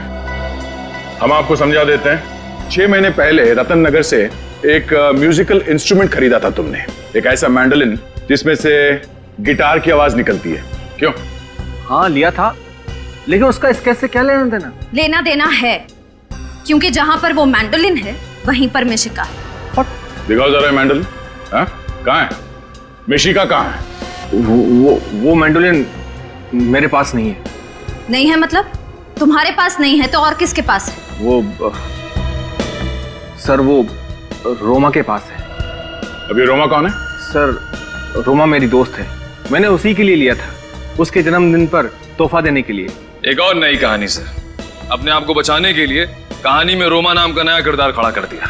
हम आपको समझा देते हैं। 6 महीने पहले रतन नगर से एक म्यूजिकल इंस्ट्रूमेंट खरीदा था तुमने, एक ऐसा मैंडोलिन जिसमें से गिटार की आवाज निकलती है। क्यों? हाँ, लिया था, लेकिन उसका इस केस से क्या लेना देना? लेना देना है, क्योंकि जहां पर वो मैंडोलिन है वहीं पर मिशिका है। दिखाओ जरा मैंडोलिन। हाँ, कहाँ है? मिशिका कहाँ है? वो मैंडोलिन मेरे पास नहीं है। नहीं है मतलब? तुम्हारे पास नहीं है तो और किसके पास है? सर, वो रोमा के पास है। अभी रोमा कौन है? सर, रोमा मेरी दोस्त है, मैंने उसी के लिए लिया था, उसके जन्मदिन पर तोहफा देने के लिए। एक और नई कहानी सर, अपने आप को बचाने के लिए कहानी में रोमा नाम का नया किरदार खड़ा कर दिया।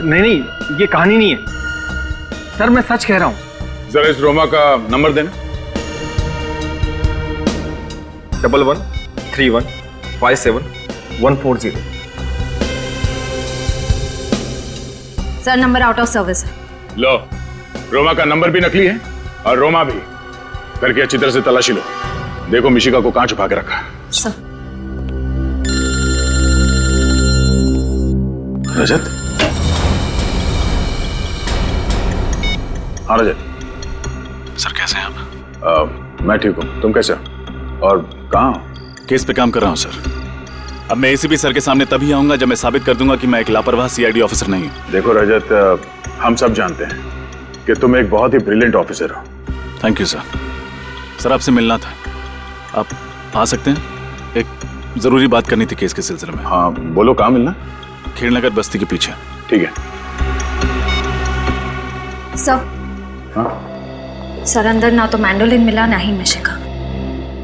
नहीं, ये कहानी नहीं है सर, मैं सच कह रहा हूँ। जरा इस रोमा का नंबर देना। 113157 sir, number out of service है। लो, रोमा का नंबर भी नकली है और रोमा भी। करके अच्छी तरह से तलाशी लो, देखो मिशिका को कहां छुपा के रखा। सर। रजत? हाँ रजत। सर कैसे हैं आप? मैं ठीक हूँ, तुम कैसे हो? और कहाँ हो? केस पे काम कर रहा हूँ सर। अब मैं एसीपी सर के सामने तभी आऊंगा जब मैं साबित कर दूंगा कि मैं एक लापरवाह सीआईडी ऑफिसर नहीं हूँ। देखो रजत, हम सब जानते हैं कि तुम एक बहुत ही ब्रिलियंट ऑफिसर हो। Thank you sir. सर, आपसे मिलना था, आप आ सकते हैं? एक जरूरी बात करनी थी केस के सिलसिले में। हाँ बोलो, कहाँ मिलना? खेड़नगर बस्ती के पीछे। ठीक है। सर। हाँ? सर, अंदर ना तो मैंडोलिन मिला ना ही मिशिका।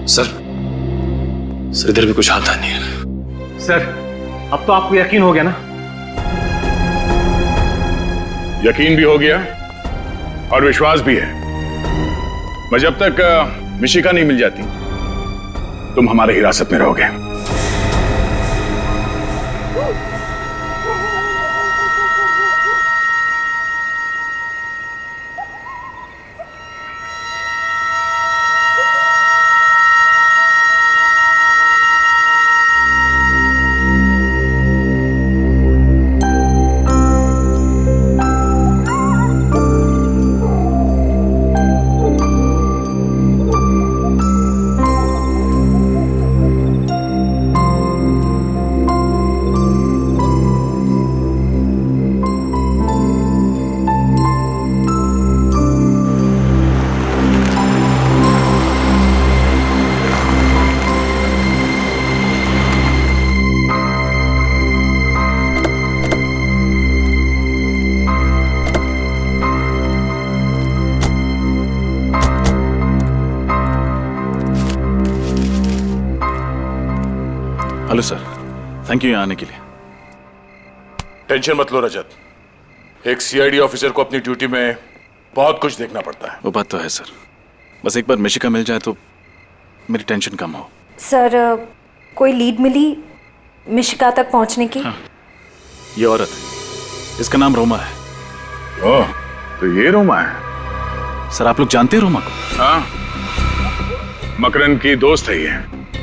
सर इधर भी कुछ आता नहीं है। सर अब तो आपको यकीन हो गया ना? यकीन भी हो गया और विश्वास भी है। मैं जब तक मिशिका नहीं मिल जाती तुम हमारे हिरासत में रहोगे। हेलो सर, थैंक यू यहाँ आने के लिए। टेंशन मत लो रजत, एक सीआईडी ऑफिसर को अपनी ड्यूटी में बहुत कुछ देखना पड़ता है। वो बात तो है सर, बस एक बार मिशिका मिल जाए तो मेरी टेंशन कम हो। सर कोई लीड मिली मिशिका तक पहुंचने की? हाँ, ये औरत है, इसका नाम रोमा है। ओह, तो ये रोमा है? सर आप लोग जानते हैं रोमा को? हाँ, मकरन की दोस्त है ये।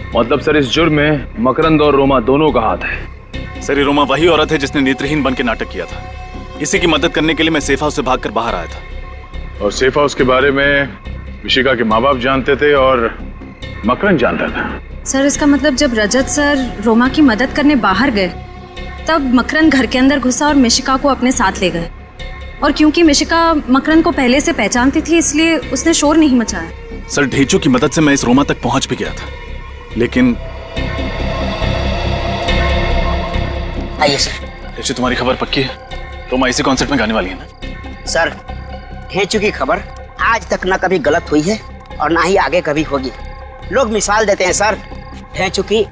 मतलब सर इस जुर्म में मकरंद और रोमा दोनों का हाथ है। सर ये रोमा वही औरत है जिसने नेत्रहीन बन के नाटक किया था। इसी की मदद करने के लिए मैं सेफ हाउस से भागकर बाहर आया था। और सेफ हाउस के बारे में मिशिका के माँ बाप जानते थे और मकरन जानता था। सर इसका मतलब जब रजत सर रोमा की मदद करने बाहर गए तब मकरन घर के अंदर घुसा और मिशिका को अपने साथ ले गए। और क्योंकि मिशिका मकरन को पहले से पहचानती थी इसलिए उसने शोर नहीं मचाया। सर ढेंचू की मदद से मैं इस रोमा तक पहुंच भी गया था, लेकिन आइए सर। ढेंचू तुम्हारी खबर पक्की है? रोमा इसी कॉन्सर्ट में गाने वाली है ना? सर ढेंचू की खबर आज तक ना कभी गलत हुई है और ना ही आगे कभी होगी। लोग मिसाल देते हैं सर ढेंचू की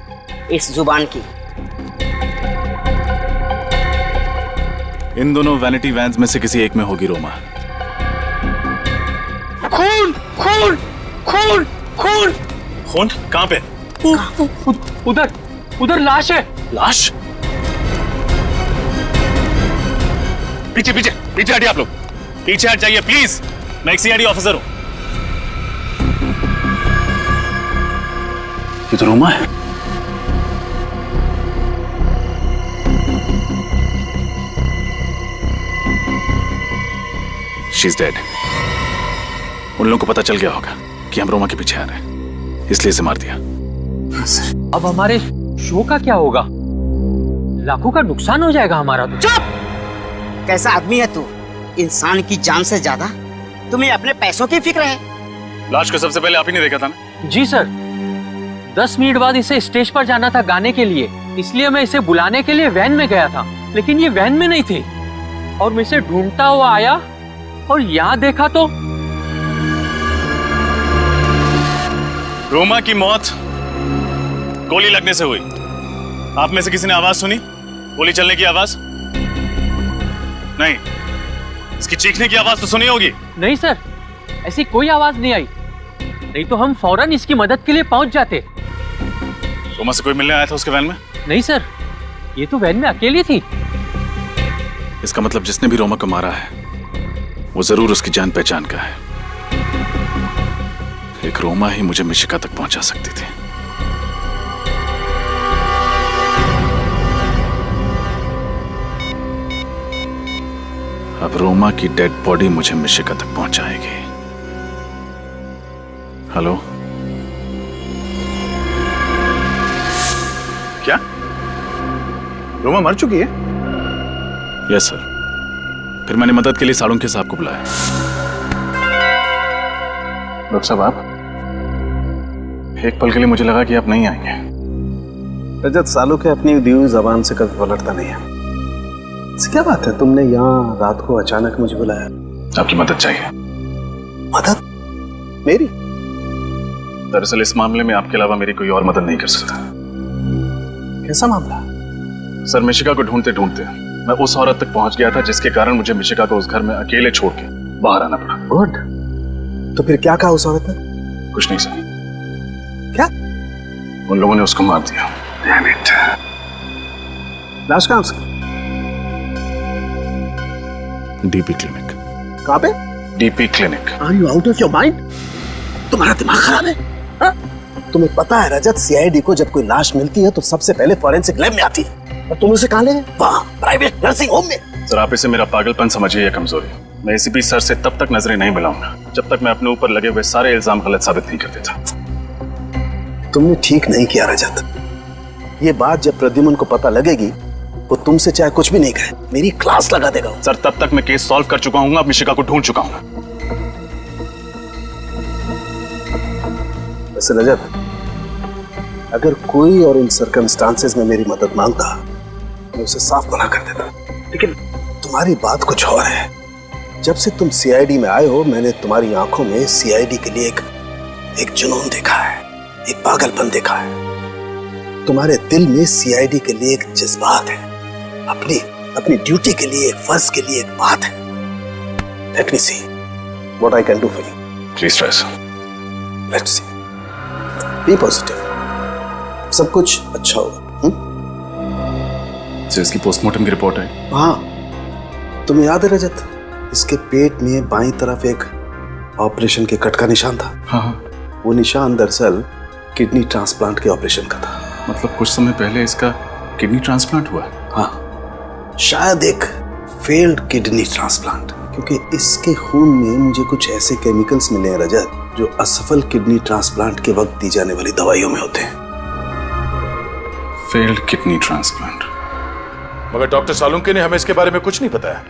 इस जुबान की। इन दोनों वैनिटी वैन्स में से किसी एक में होगी रोमा। खून खून खून खून खून कहाँ पे? उधर उधर लाश है। लाश? पीछे पीछे पीछे हटिए आप लोग, पीछे हट जाइए प्लीज। मैं एक सीआईडी ऑफिसर हूं। ये तो रोमा है। She is dead. उन लोगों को पता चल गया होगा कि हम रोमा के पीछे आ रहे हैं, इसलिए इसे मार दिया। अब हमारे शो का क्या होगा? लाखों का नुकसान हो जाएगा हमारा तो। चुप! कैसा आदमी है तू? इंसान की जान से ज्यादा तुम्हें अपने पैसों की फिक्र है। लाश को सबसे पहले आप ही ने देखा था ना? जी सर, 10 मिनट बाद इसे स्टेज पर जाना था गाने के लिए, इसलिए मैं इसे बुलाने के लिए वैन में गया था, लेकिन ये वैन में नहीं थी और मैं इसे ढूंढता हुआ आया और यहाँ देखा तो रोमा की मौत गोली लगने से हुई। आप में से किसी ने आवाज सुनी? गोली चलने की आवाज? नहीं। इसकी चीखने की आवाज तो सुनी होगी? नहीं सर, ऐसी कोई आवाज नहीं आई, नहीं तो हम फौरन इसकी मदद के लिए पहुंच जाते। रोमा से कोई मिलने आया था उसके वैन में? नहीं सर, ये तो वैन में अकेली थी। इसका मतलब जिसने भी रोमा को मारा है वो जरूर उसकी जान पहचान का है। एक रोमा ही मुझे मिशिका तक पहुंचा सकती थी। अब रोमा की डेड बॉडी मुझे मिशिका तक पहुंचाएगी। हेलो? क्या रोमा मर चुकी है? Yes sir. फिर मैंने मदद के लिए सालुंखे साहब को बुलाया। डॉक्टर साहब आप? एक पल के लिए मुझे लगा कि आप नहीं आएंगे। रजत सालू के अपनी दी हुई जबान से कभी पलटता नहीं है। क्या बात है, तुमने यहाँ रात को अचानक मुझे बुलाया? आपकी मदद चाहिए। मदद? मेरी? दरअसल इस मामले में आपके अलावा मेरी कोई और मदद नहीं कर सकता। कैसा मामला? सर, मिशिका को ढूंढते ढूंढते मैं उस औरत तक पहुंच गया था जिसके कारण मुझे मिशिका को उस घर में अकेले छोड़ के बाहर आना पड़ा। गुड। तो फिर क्या कहा उस औरत ने? कुछ नहीं सर। क्या? उन लोगों ने उसको मार दिया। Damn it. लाश कहाँ उसकी? DP clinic. कहाँ पे? DP clinic. Are you out of your mind? तुम्हारा दिमाग खराब है? हा? तुम्हें पता है रजत, सीआईडी को जब कोई लाश मिलती है तो सबसे पहले फॉरेंसिक लैब में आती है, और तुम उसे कहाँ ले गए? वहाँ प्राइवेट नर्सिंग होम में। सर, आप इसे मेरा पागलपन समझिए या कमजोरी। मैं एसीपी सर से तब तक नजरें नहीं मिलाऊंगा जब तक मैं अपने ऊपर लगे हुए सारे इल्जाम गलत साबित नहीं कर देता। तुमने ठीक नहीं किया रजत। ये बात जब प्रद्युमन को पता लगेगी वो तुमसे चाहे कुछ भी नहीं कहे, मेरी क्लास लगा देगा। सर, तब तक मैं केस सॉल्व कर चुका हूँ, अब मिशिका को ढूंढ चुका हूँ। वैसे रजत, अगर कोई और इन सर्कमस्टांसेस में मेरी मदद मांगता मैं उसे साफ मना कर देता, लेकिन तुम्हारी बात कुछ और है। जब से तुम सीआईडी में आए हो मैंने तुम्हारी आंखों में सीआईडी के लिए एक जुनून देखा है, एक पागलपन देखा है। तुम्हारे दिल में सीआईडी के लिए एक जज्बात है, अपनी ड्यूटी के लिए, फर्ज के लिए एक बात है। Let me see what I can do for you. Please try sir. Let's see. Be positive, सब कुछ अच्छा होगा। सर, इसकी पोस्टमार्टम की रिपोर्ट है। हाँ, तुम्हें याद है रजत, इसके पेट में बाईं तरफ एक ऑपरेशन के कट का निशान था। हाँ। वो निशान दरअसल किडनी ट्रांसप्लांट के ऑपरेशन का था। मतलब कुछ समय पहले इसका किडनी ट्रांसप्लांट हुआ? हाँ, शायद एक फेल्ड किडनी ट्रांसप्लांट, क्योंकि इसके खून में मुझे कुछ ऐसे केमिकल्स मिले हैं रजत जो असफल किडनी ट्रांसप्लांट के वक्त दी जाने वाली दवाइयों में होते हैं। Failed kidney transplant. मगर डॉक्टर सालुंके ने हमें इसके बारे में कुछ नहीं बताया।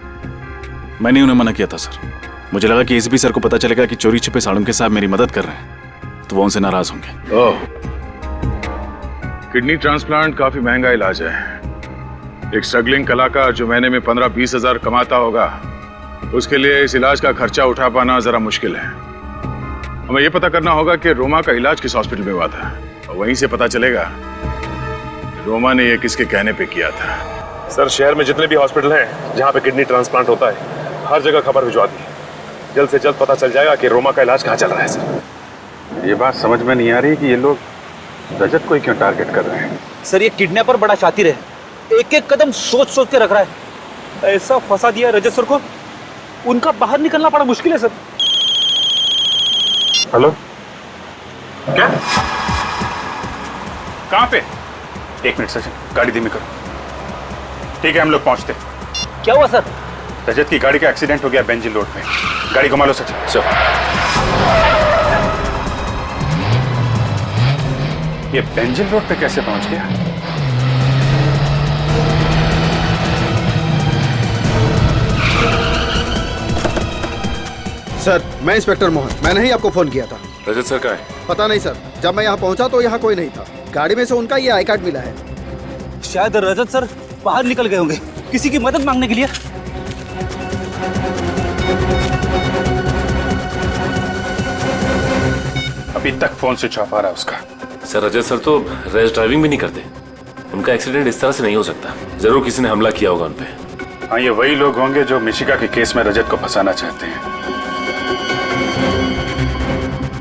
मैंने उन्हें मना किया था सर। मुझे लगा कि एसीपी सर को पता चलेगा कि चोरी छिपे सालुंके साहब मेरी मदद कर रहे हैं तो वो उनसे नाराज होंगे। ओह, किडनी ट्रांसप्लांट काफी महंगा इलाज है। एक स्ट्रगलिंग कलाकार जो महीने में 15-20 हजार कमाता होगा, उसके लिए इस इलाज का खर्चा उठा पाना जरा मुश्किल है। हमें यह पता करना होगा कि रोमा का इलाज किस हॉस्पिटल में हुआ था, और वहीं से पता चलेगा रोमा ने यह किसके कहने पे किया था। सर, शहर में जितने भी हॉस्पिटल हैं जहाँ पे किडनी ट्रांसप्लांट होता है, हर जगह खबर भिजवा दी। जल्द से जल्द पता चल जाएगा कि रोमा का इलाज कहाँ चल रहा है। सर, ये बात समझ में नहीं आ रही कि ये लोग रजत को ही क्यों टारगेट कर रहे हैं। सर, ये किडनैपर बड़ा शातिर है, एक एक कदम सोच सोच के रख रहा है। ऐसा फंसा दिया रजत सर को, उनका बाहर निकलना बड़ा मुश्किल है सर। हेलो, क्या? कहाँ पे? एक मिनट सचिन, गाड़ी धीमी करो। ठीक है, हम लोग पहुंचते। क्या हुआ सर? रजत की गाड़ी का एक्सीडेंट हो गया बेंजिल रोड पे। गाड़ी घुमा लो सचिन। सर, ये बेंजिल रोड पे कैसे पहुंच गया? सर, मैं इंस्पेक्टर मोहन, मैंने ही आपको फोन किया था। रजत सर कहाँ है? पता नहीं सर, जब मैं यहाँ पहुँचा तो यहाँ कोई नहीं था। गाड़ी में से उनका ये आई कार्ड मिला है। शायद रजत सर बाहर निकल गए होंगे किसी की मदद मांगने के लिए। अभी तक फोन स्विच ऑफ आ रहा है उसका। सर, रजत सर तो रेस ड्राइविंग भी नहीं करते। उनका एक्सीडेंट इस तरह से नहीं हो सकता। जरूर किसी ने हमला किया होगा उनपे। हाँ, ये वही लोग होंगे जो मिशिका के केस में रजत को फंसाना चाहते हैं।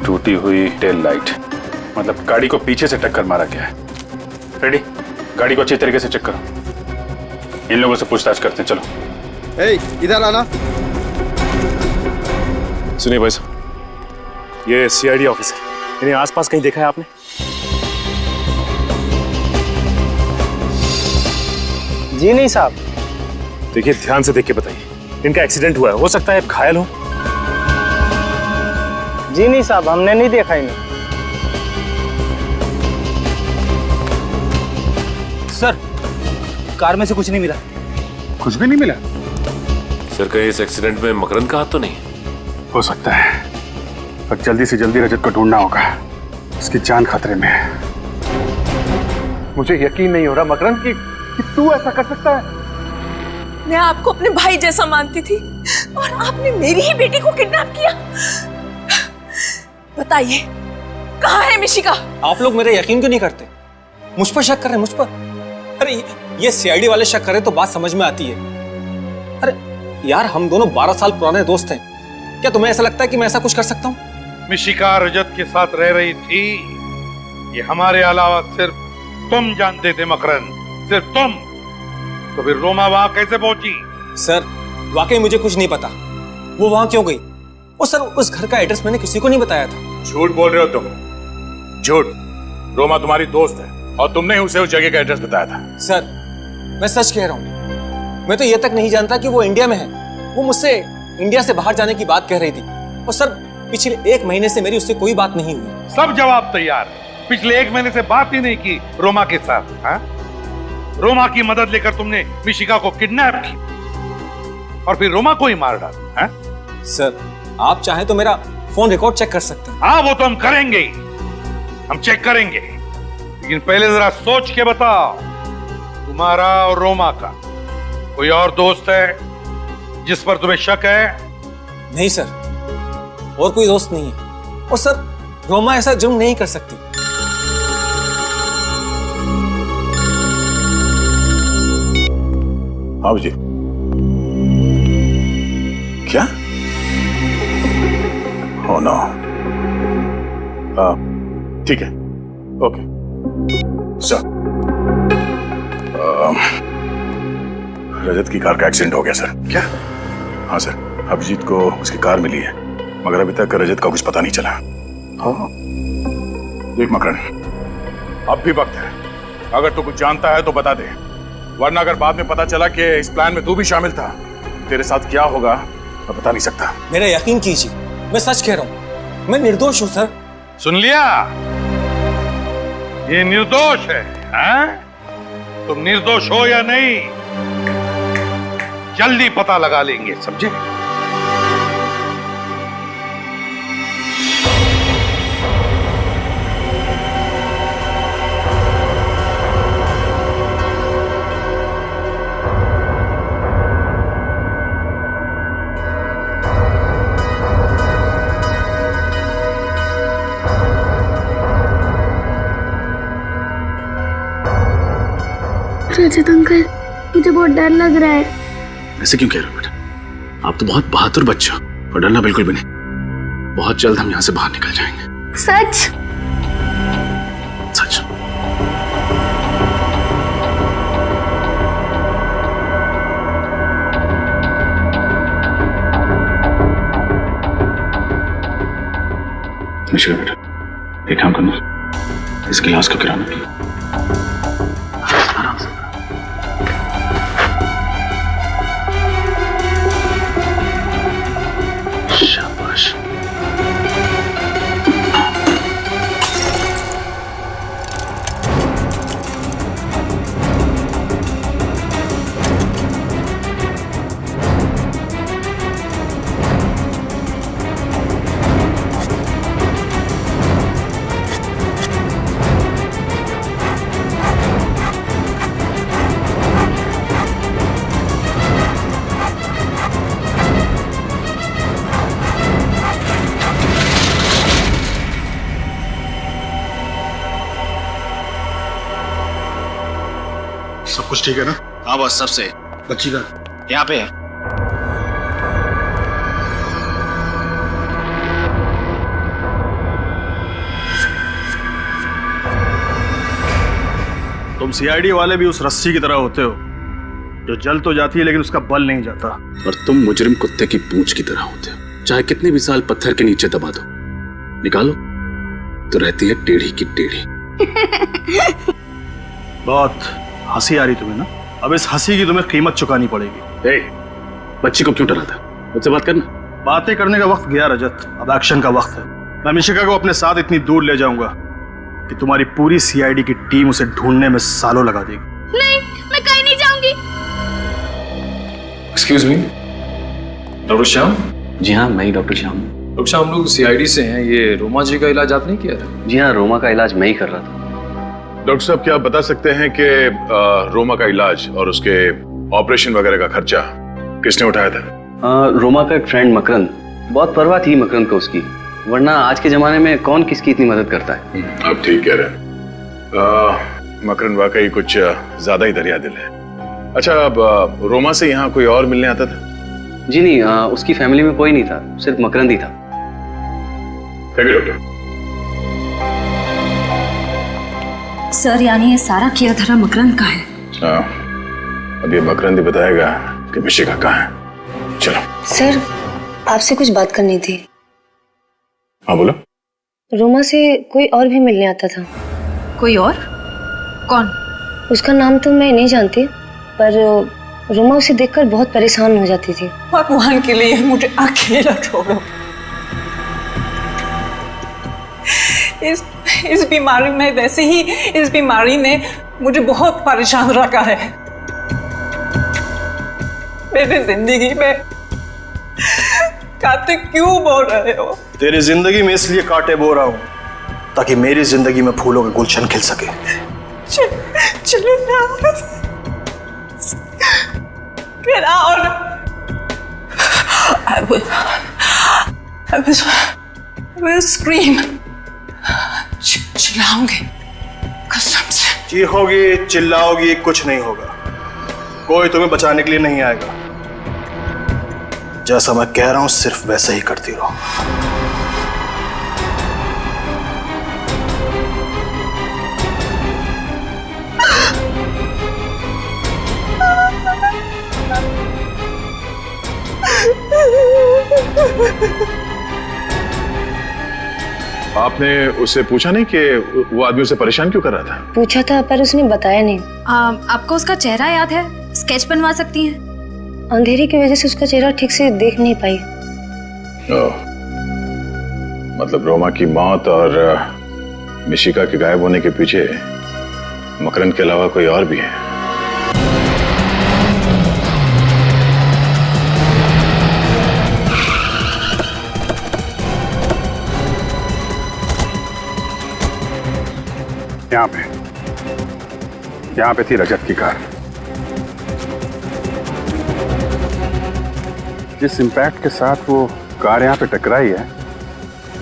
टूटी हुई टेल लाइट, मतलब गाड़ी को पीछे से टक्कर मारा गया है। रेडी, गाड़ी को अच्छी तरीके से चेक करो। इन लोगों से पूछताछ करते हैं। चलो। ए, इधर आना। सुनिए भाई साहब, ये सीआईडी ऑफिस है। इन्हें आसपास कहीं देखा है आपने? जी नहीं साहब। देखिए, ध्यान से देख के बताइए। इनका एक्सीडेंट हुआ है, हो सकता है घायल हो। जी नहीं साहब, हमने नहीं देखा इन्हें। सर, कार में से कुछ नहीं मिला। कुछ भी नहीं मिला? सर, कहीं इस एक्सीडेंट में मकरंद का हाथ तो नहीं? हो सकता है, पर जल्दी से जल्दी रजत को ढूंढना होगा। उसकी जान खतरे में है। मुझे यकीन नहीं हो रहा मकरंद कि तू ऐसा कर सकता है। मैं आपको अपने भाई जैसा मानती थी और आपने मेरी ही बेटी को किडनैप किया। बताइए, कहाँ है मिशिका? आप लोग मेरे यकीन क्यों नहीं करते? मुझ पर शक कर रहे हैं, मुझ पर? अरे ये सीआईडी वाले शक करें तो बात समझ में आती है। अरे यार, हम दोनों 12 साल पुराने दोस्त हैं। क्या तुम्हें ऐसा लगता है कि मैं ऐसा कुछ कर सकता हूँ? मिशिका रजत के साथ रह रही थी, ये हमारे अलावा सिर्फ तुम जानते थे मकरंद, सिर्फ तुम। तो फिर रोमा वहां कैसे पहुंची? सर वाकई मुझे कुछ नहीं पता, वो वहां क्यों गई? और सर उस घर का एड्रेस मैंने किसी को नहीं बताया था। झूठ बोल रहे हो तुम, झूठ। रोमा तुम्हारी दोस्त है और तुमने उसे उस जगह का एड्रेस बताया था। सर मैं सच कह रहा हूँ, मैं तो ये तक नहीं जानता कि वो इंडिया में है। वो मुझसे इंडिया से बाहर जाने की बात कह रही थी और सर पिछले 1 महीने से मेरी उससे कोई बात नहीं हुई। सब जवाब तैयार। पिछले 1 महीने से बात ही नहीं की रोमा के साथ। हाँ? रोमा की मदद लेकर तुमने मिशिका को किडनैप की और फिर रोमा को ही मार डाला। हाँ? सर आप चाहें तो मेरा फोन रिकॉर्ड चेक कर सकते हैं। हाँ वो तो हम करेंगे ही, हम चेक करेंगे, लेकिन पहले जरा सोच के बताओ, तुम्हारा और रोमा का कोई और दोस्त है जिस पर तुम्हें शक है? नहीं सर, और कोई दोस्त नहीं है। और सर रोमा ऐसा जुर्म नहीं कर सकती। हाँ जी। क्या? Oh no. ठीक है, ओके सर। रजत की कार का एक्सीडेंट हो गया सर। क्या? हाँ सर, अभिजीत को उसकी कार मिली है, मगर अभी तक रजत का कुछ पता नहीं चला। हाँ देख मकरन, अब भी वक्त है, अगर तू कुछ जानता है तो बता दे, वरना अगर बाद में पता चला कि इस प्लान में तू भी शामिल था, तेरे साथ क्या होगा मैं बता नहीं सकता। मेरा यकीन कीजिए, मैं सच कह रहा हूँ, मैं निर्दोष हूँ सर। सुन लिया, ये निर्दोष है। हाँ? तुम निर्दोष हो या नहीं, जल्दी पता लगा लेंगे, समझे? रजत अंकल, मुझे बहुत डर लग रहा है। ऐसे क्यों कह रहे हो बेटा? आप तो बहुत बहादुर बच्चे हो और डरना बिल्कुल भी नहीं। बहुत जल्द हम यहाँ से बाहर निकल जाएंगे। सच? सच। मिशिका बेटा, एक काम करना, इस गिलास को गिराना भी। आराम से। शाबाश। सब कुछ ठीक है ना? हाँ बस, सबसे। बच्ची का यहाँ पे है। तुम सीआईडी वाले भी उस रस्सी की तरह होते हो जो जल तो जाती है लेकिन उसका बल नहीं जाता। और तुम मुजरिम कुत्ते की पूंछ की तरह होते हो, चाहे कितने भी साल पत्थर के नीचे दबा दो, निकालो तो रहती है टेढ़ी की टेढ़ी। बहुत हंसी आ रही तुम्हें ना? अब इस हंसी की तुम्हें कीमत चुकानी पड़ेगी। बच्ची को क्यों डराता? मुझसे बात करना। बातें करने का वक्त गया रजत, अब एक्शन का वक्त है। मैं मिशिका को अपने साथ इतनी दूर ले जाऊंगा कि तुम्हारी पूरी सीआईडी की टीम उसे ढूंढने में सालों लगा देगी। नहीं, मैं कहीं नहीं जाऊंगी। Excuse me, doctor Shyam? जी हाँ, मैं ही डॉक्टर श्याम। डॉक्टर श्याम, हम लोग सीआईडी से हैं। ये रोमा जी का इलाज आपने किया था? जी हाँ, रोमा का इलाज मैं ही कर रहा था। डॉक्टर साहब, क्या आप बता सकते हैं कि रोमा का इलाज और उसके ऑपरेशन वगैरह का खर्चा किसने उठाया था? रोमा का एक फ्रेंड मकरंद, बहुत परवाह थी मकरंद को उसकी, वरना आज के जमाने में कौन किसकी इतनी मदद करता है। अब ठीक कह रहे। मकरन वाकई कुछ ज्यादा ही दरिया दिल है। अच्छा, अब रोमा से यहाँ कोई और मिलने आता था? जी नहीं, उसकी फैमिली में कोई नहीं था, सिर्फ मकरंद ही था। Thank you doctor. सर यानी ये सारा किया धरा मकरंद का है? हाँ, अब ये मकरंद ही बताएगा कि मिशिका कहाँ है। चलो। सर आपसे कुछ बात करनी थी। हाँ बोलो। रोमा से कोई और भी मिलने आता था। कोई और? कौन? उसका नाम तो मैं नहीं जानती, पर रोमा उसे देखकर बहुत परेशान हो जाती थी। भगवान के लिए मुझे अकेला छोड़ो। इस बीमारी में, वैसे ही इस बीमारी ने मुझे बहुत परेशान रखा है। मेरी जिंदगी में कांटे क्यों बो रहे हो? तेरी जिंदगी में इसलिए कांटे बो रहा हूं ताकि मेरी जिंदगी में फूलों का गुलशन खिल सके। चलो ना। Get out! I will scream. चिल्लाऊंगी कसम से। चीखोगी, चिल्लाओगी, कुछ नहीं होगा। कोई तुम्हें बचाने के लिए नहीं आएगा। जैसा मैं कह रहा हूं सिर्फ वैसा ही करती रहो। आपने उससे पूछा नहीं कि वो आदमी उसे परेशान क्यों कर रहा था? पूछा था पर उसने बताया नहीं। आपको उसका चेहरा याद है? स्केच बनवा सकती हैं? अंधेरे की वजह से उसका चेहरा ठीक से देख नहीं पाई। मतलब रोमा की मौत और मिशिका के गायब होने के पीछे मकरंद के अलावा कोई और भी है। यहाँ पे थी रजत की कार। जिस इम्पैक्ट के साथ वो कार यहाँ पे टकराई है,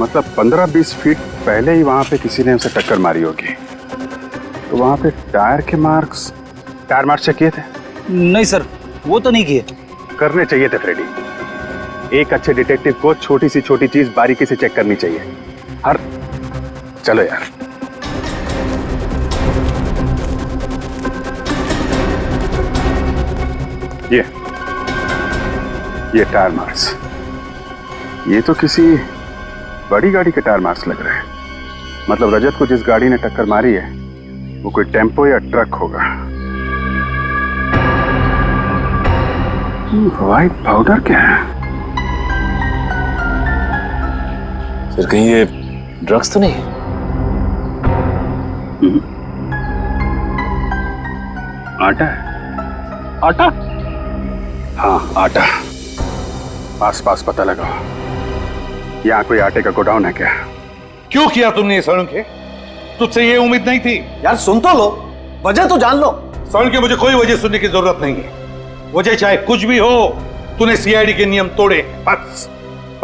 मतलब 15-20 फीट पहले ही वहाँ पे किसी ने उसे टक्कर मारी होगी। तो वहाँ पे टायर मार्क्स चेक किए थे? नहीं सर, वो तो नहीं किए। करने चाहिए थे फ्रेडी। एक अच्छे डिटेक्टिव को छोटी सी छोटी चीज बारीकी से चेक करनी चाहिए। चलो यार। ये टायर मार्क्स, ये तो किसी बड़ी गाड़ी के टायर मार्क्स लग रहे हैं। मतलब रजत को जिस गाड़ी ने टक्कर मारी है वो कोई टेम्पो या ट्रक होगा। व्हाइट पाउडर क्या है? सर कहीं ये ड्रग्स तो नहीं है? आटा है? आटा? हाँ आटा। आसपास पता लगाओ। यहाँ कोई आटे का गोडाउन है क्या? क्यों किया तुमने ये स्वर्ण के? तुझसे ये उम्मीद नहीं थी। यार सुन तो लो, वजह तो जान लो। स्वर्ण के मुझे कोई वजह सुनने की जरूरत नहीं है। वजह चाहे कुछ भी हो, तूने सीआईडी के नियम तोड़े बस।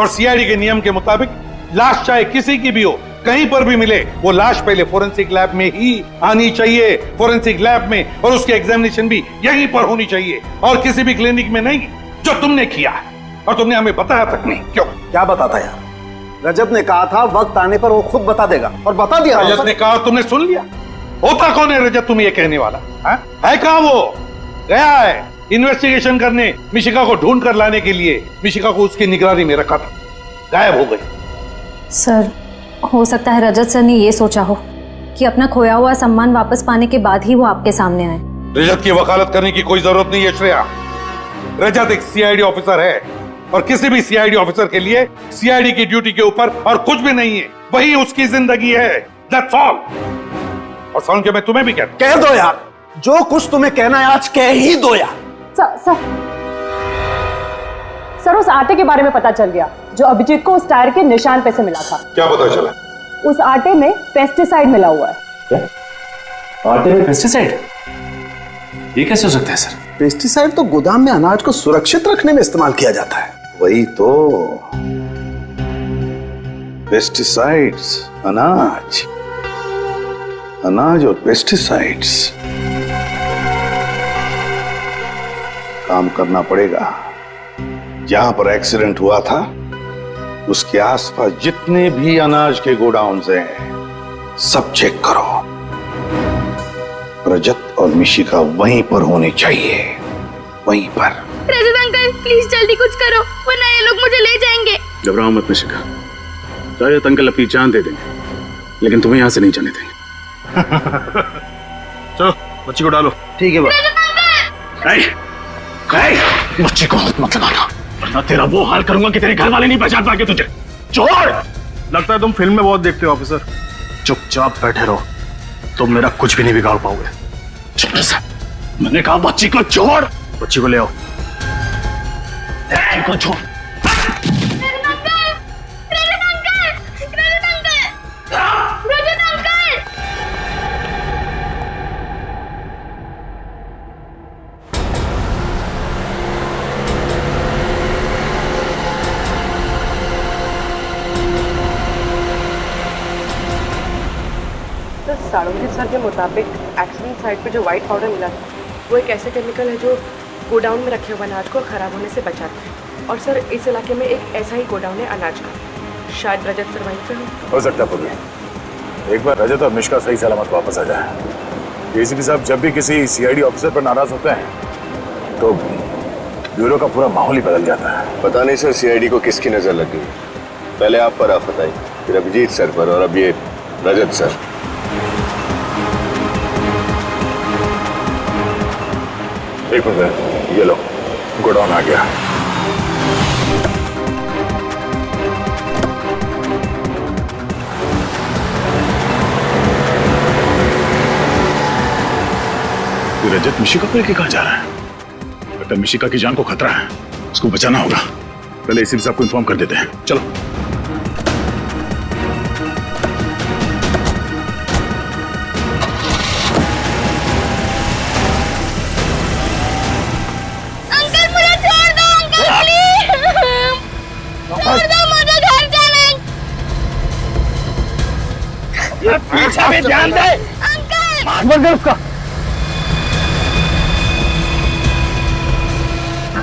और सीआईडी के नियम के मुताबिक लाश चाहे किसी की भी हो, कहीं पर भी मिले, वो लाश पहले फोरेंसिक लैब में ही आनी चाहिए। फोरेंसिक लैब में, और उसकी एग्जामिनेशन भी यहीं पर होनी चाहिए और किसी भी क्लिनिक में नहीं, जो तुमने किया है। और तुमने हमें बताया तक नहीं। क्यों? क्या बताता यार? रजत ने कहा था वक्त आने पर वो खुद बता देगा, और बता दिया। रजत ने कहा, तुमने सुन लिया? होता कौन है रजत तुम्हें ये कहने वाला? है कहां वो? गया है इन्वेस्टिगेशन करने, मिशिका को ढूंढ कर लाने के लिए। मिशिका को उसकी निगरानी में रखा था, गायब हो गई। सर हो सकता है रजत सर ने ये सोचा हो कि अपना खोया हुआ सम्मान वापस पाने के बाद ही वो आपके सामने आए। रजत की वकालत करने की कोई जरूरत नहीं है श्रेया। रजत एक सीआईडी ऑफिसर है, और किसी भी सीआईडी ऑफिसर के लिए सीआईडी की ड्यूटी के ऊपर और कुछ भी नहीं है। वही उसकी जिंदगी है। That's all। और सुन के मैं तुम्हें भी कहता हूं, कह दो यार, जो कुछ तुम्हें कहना है आज कह ही दो यार। सर उस आटे के बारे में पता चल गया जो अभिजीत को उस टायर के निशान पे से मिला था। क्या पता चला? उस आटे में पेस्टिसाइड मिला हुआ है। क्या? आटे में पेस्टिसाइड? ये कैसे हो सकता है सर? पेस्टिसाइड तो गोदाम में अनाज को सुरक्षित रखने में इस्तेमाल किया जाता है। वही तो। पेस्टिसाइड्स, अनाज, अनाज और पेस्टिसाइड्स। काम करना पड़ेगा। जहां पर एक्सीडेंट हुआ था उसके आसपास जितने भी अनाज के गोडाउन्स हैं सब चेक करो। रजत और मिशिका वहीं पर होने चाहिए, वहीं पर। रजत अंकल प्लीज जल्दी कुछ करो वरना ये लोग मुझे ले जाएंगे। घबराओ मत मिशिका, रजत अंकल अपनी जान दे देंगे लेकिन तुम्हें यहां से नहीं जाने देंगे। चलो बच्ची को डालो। ठीक है बच्ची को हाथ मत लगाना वरना तेरा वो हाल करूंगा कि तेरे घर वाले नहीं पहचान पाएंगे तुझे। छोड़। लगता है तुम फिल्म में बहुत देखते हो ऑफिसर। चुपचाप बैठे रहो, तुम मेरा कुछ भी नहीं बिगाड़ पाओगे। मैंने कहा बच्ची को छोड़। बच्ची को ले आओ। बच्ची को छोड़। साड़ोंजी सर के मुताबिक एक्सीडेंट साइट पे जो व्हाइट पाउडर मिला था वो एक ऐसे केमिकल है जो गोडाउन में रखे हुए अनाज को खराब होने से बचाता है। और सर इस इलाके में एक ऐसा ही गोडाउन है अनाज का, शायद रजत सर वहीं पे हो सकता है पुत्र। एक बार रजत और मिशिका सही सलामत वापस आ जाए। एसीपी साहब जब भी किसी सीआईडी ऑफिसर पर नाराज होते हैं तो ब्यूरो का पूरा माहौल ही बदल जाता है। पता नहीं सर सीआईडी को किसकी नजर लग गई। पहले आप पर आफत आई, फिर अभिजीत सर पर और अब ये रजत सर। एक मिनट, ये लो गोडाउन आ गया। रजत मिशिका को लेके कहां जा रहा है? लगता है मिशिका की जान को खतरा है, उसको बचाना होगा। पहले एसीपी साहब को इन्फॉर्म कर देते हैं। चलो। पीछे भी ध्यान दे अंकल। उसका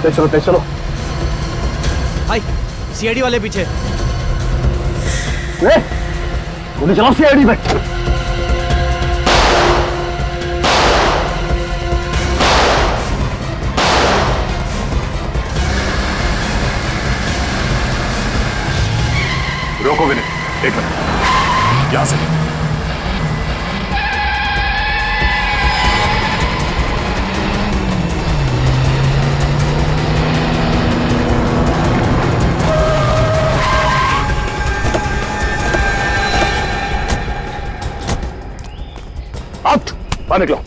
चलो चलो भाई सीआईडी वाले पीछे। गोली चलाओ सीआईडी में। रोको विनय, एक मिनट, यहां से। बाहर निकलो,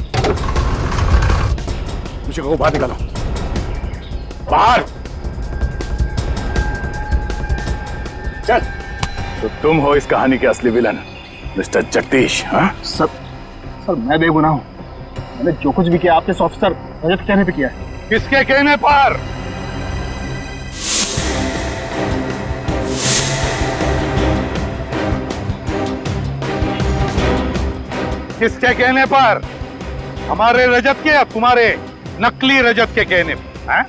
मिशिका को बाहर निकालो, बाहर। चल। तो तुम हो इस कहानी के असली विलन मिस्टर जगदीश। हाँ सर मैं बेगुनाह हूं। मैंने जो कुछ भी किया आपके ऑफिसर रजत के कहने पे किया है। किसके कहने पर? किसके कहने पर? हमारे रजत के या तुम्हारे नकली रजत के कहने पर? हैं?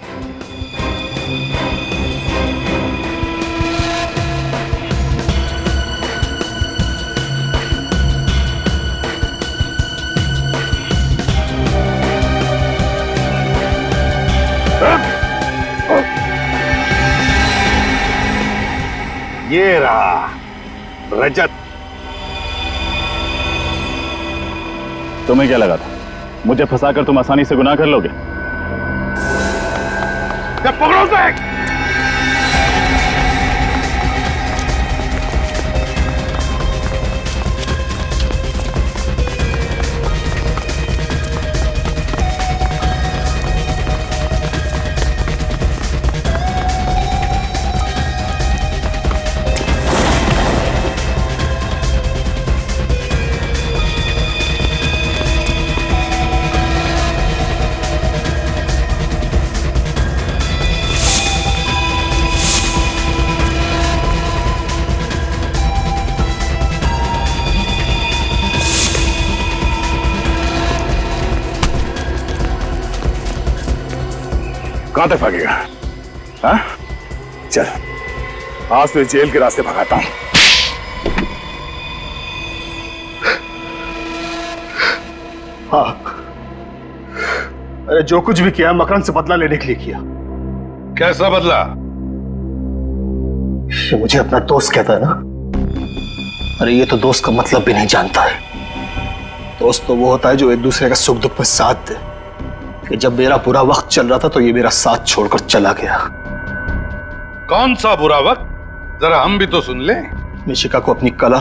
ये रहा रजत। तुम्हें क्या लगा था मुझे फंसाकर तुम आसानी से गुनाह कर लोगे? जब पकड़ो उसे। कहां तक भागेगा? हाँ? चल, आज तो जेल के रास्ते भगाता हूं। हाँ, अरे जो कुछ भी किया मकरंद से बदला लेने के लिए किया। कैसा बदला? ये मुझे अपना दोस्त कहता है ना। अरे ये तो दोस्त का मतलब भी नहीं जानता है। दोस्त तो वो होता है जो एक दूसरे का सुख दुख में साथ दे। कि जब मेरा बुरा वक्त चल रहा था तो ये मेरा साथ छोड़कर चला गया। कौन सा बुरा वक्त? जरा हम भी तो सुन ले। निशिका को अपनी कला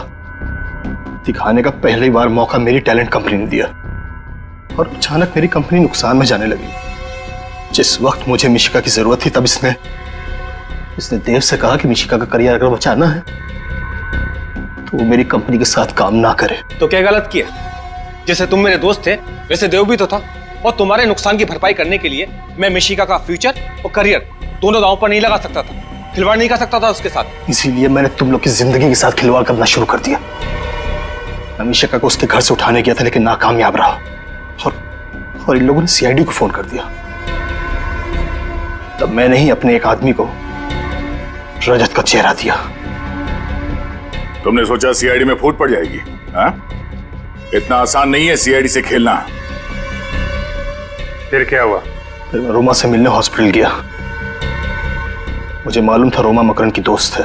दिखाने का पहली बार मौका मेरी टैलेंट कंपनी ने दिया और अचानक मेरी कंपनी नुकसान में जाने लगी। जिस वक्त मुझे मिशिका की जरूरत थी तब इसने देव से कहा कि मिशिका का करियर अगर बचाना है तो वो मेरी कंपनी के साथ काम ना करे। तो क्या गलत किया? जैसे तुम मेरे दोस्त थे वैसे देव भी तो था, और तुम्हारे नुकसान की भरपाई करने के लिए मैं मिशिका का फ्यूचर और करियर दोनों दांव पर नहीं लगा सकता था, खिलवाड़ नहीं कर सकता था उसके साथ। इसीलिए मैंने तुम लोग की जिंदगी के साथ खिलवाड़ करना शुरू कर दिया। मैं मिशिका को उसके घर से उठाने गया था लेकिन नाकामयाब रहा और इन लोगों ने सीआईडी को फोन कर दिया। तब मैंने ही अपने एक आदमी को रजत का चेहरा दिया। तुमने सोचा सीआईडी में फूट पड़ जाएगी? हाँ? इतना आसान नहीं है सीआईडी से खेलना। फिर क्या हुआ? फिर मैं रोमा से मिलने हॉस्पिटल गया। मुझे मालूम था रोमा मकरंद की दोस्त है।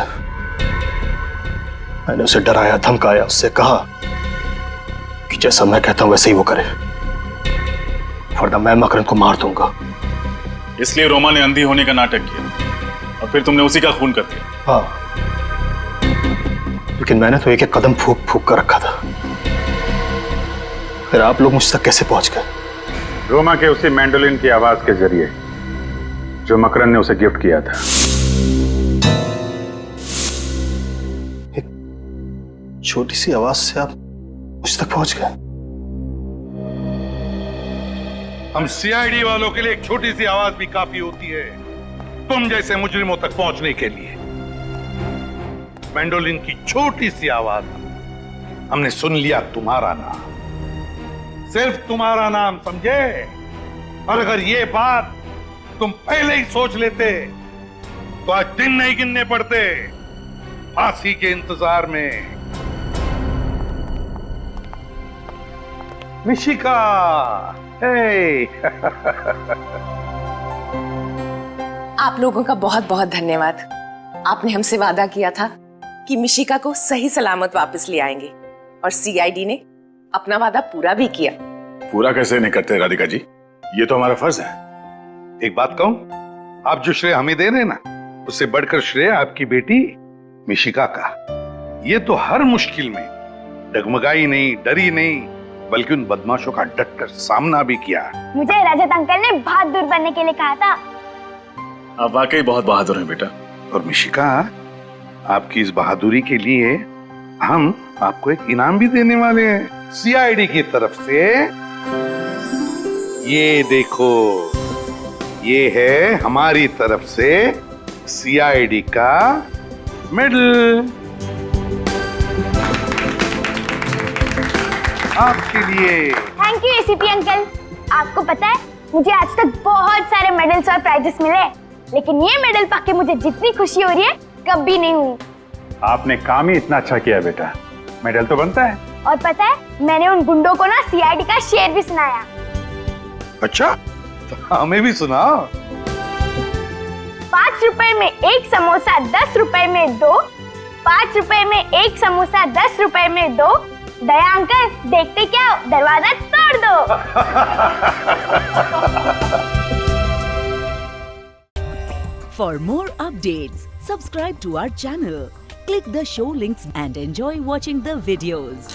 मैंने उसे डराया, धमकाया, उससे कहा कि जैसा मैं कहता हूं वैसे ही वो करे, वरना मैं मकरंद को मार दूंगा। इसलिए रोमा ने अंधी होने का नाटक किया और फिर तुमने उसी का खून कर दिया। हाँ, लेकिन मैंने तो एक एक कदम फूक फूक कर रखा था। फिर आप लोग मुझ तक कैसे पहुंच गए? रोमा के उसी मैंडोलिन की आवाज के जरिए जो मकरंद ने उसे गिफ्ट किया था। एक छोटी सी आवाज से आप मुझ तक पहुंच गए? हम सीआईडी वालों के लिए एक छोटी सी आवाज भी काफी होती है तुम जैसे मुजरिमों तक पहुंचने के लिए। मैंडोलिन की छोटी सी आवाज हमने सुन लिया तुम्हारा नाम, सिर्फ तुम्हारा नाम, समझे? और अगर ये बात तुम पहले ही सोच लेते तो आज दिन नहीं गिनने पड़ते फांसी के इंतजार में। मिशिका, हे। आप लोगों का बहुत बहुत धन्यवाद। आपने हमसे वादा किया था कि मिशिका को सही सलामत वापस ले आएंगे और सीआईडी ने अपना वादा पूरा भी किया। पूरा कैसे नहीं करते राधिका जी? ये तो हमारा फर्ज है। एक बात कहूं, आप जो श्रेय हमें दे रहे हैं ना, उससे बढ़कर श्रेय आपकी बेटी मिशिका का। ये तो हर मुश्किल में डगमगाई नहीं, डरी नहीं, बल्कि उन बदमाशों का डटकर सामना भी किया। मुझे रजत अंकल ने बहादुर बनने के लिए कहा था। आप वाकई बहुत बहादुर हैं बेटा। और मिशिका, आपकी इस बहादुरी के लिए हम आपको एक इनाम भी देने वाले हैं सीआईडी की तरफ से। ये देखो, ये है हमारी तरफ से सीआईडी का मेडल आपके लिए। Thank you ACP uncle. आपको पता है मुझे आज तक बहुत सारे मेडल्स और प्राइजेस मिले, लेकिन ये मेडल पाके मुझे जितनी खुशी हो रही है कभी नहीं हुई। आपने काम ही इतना अच्छा किया बेटा, मेडल तो बनता है। और पता है, मैंने उन गुंडों को ना सीआईडी का शेर भी सुनाया। अच्छा, तो हमें भी सुनाओ। 5 रुपए में एक समोसा 10 रुपए में 2, 5 रुपए में एक समोसा 10 रुपए में 2। दया अंकल, देखते क्या हो, दरवाजा तोड़ दो। For more updates, subscribe to our channel, click the show links and enjoy watching the videos.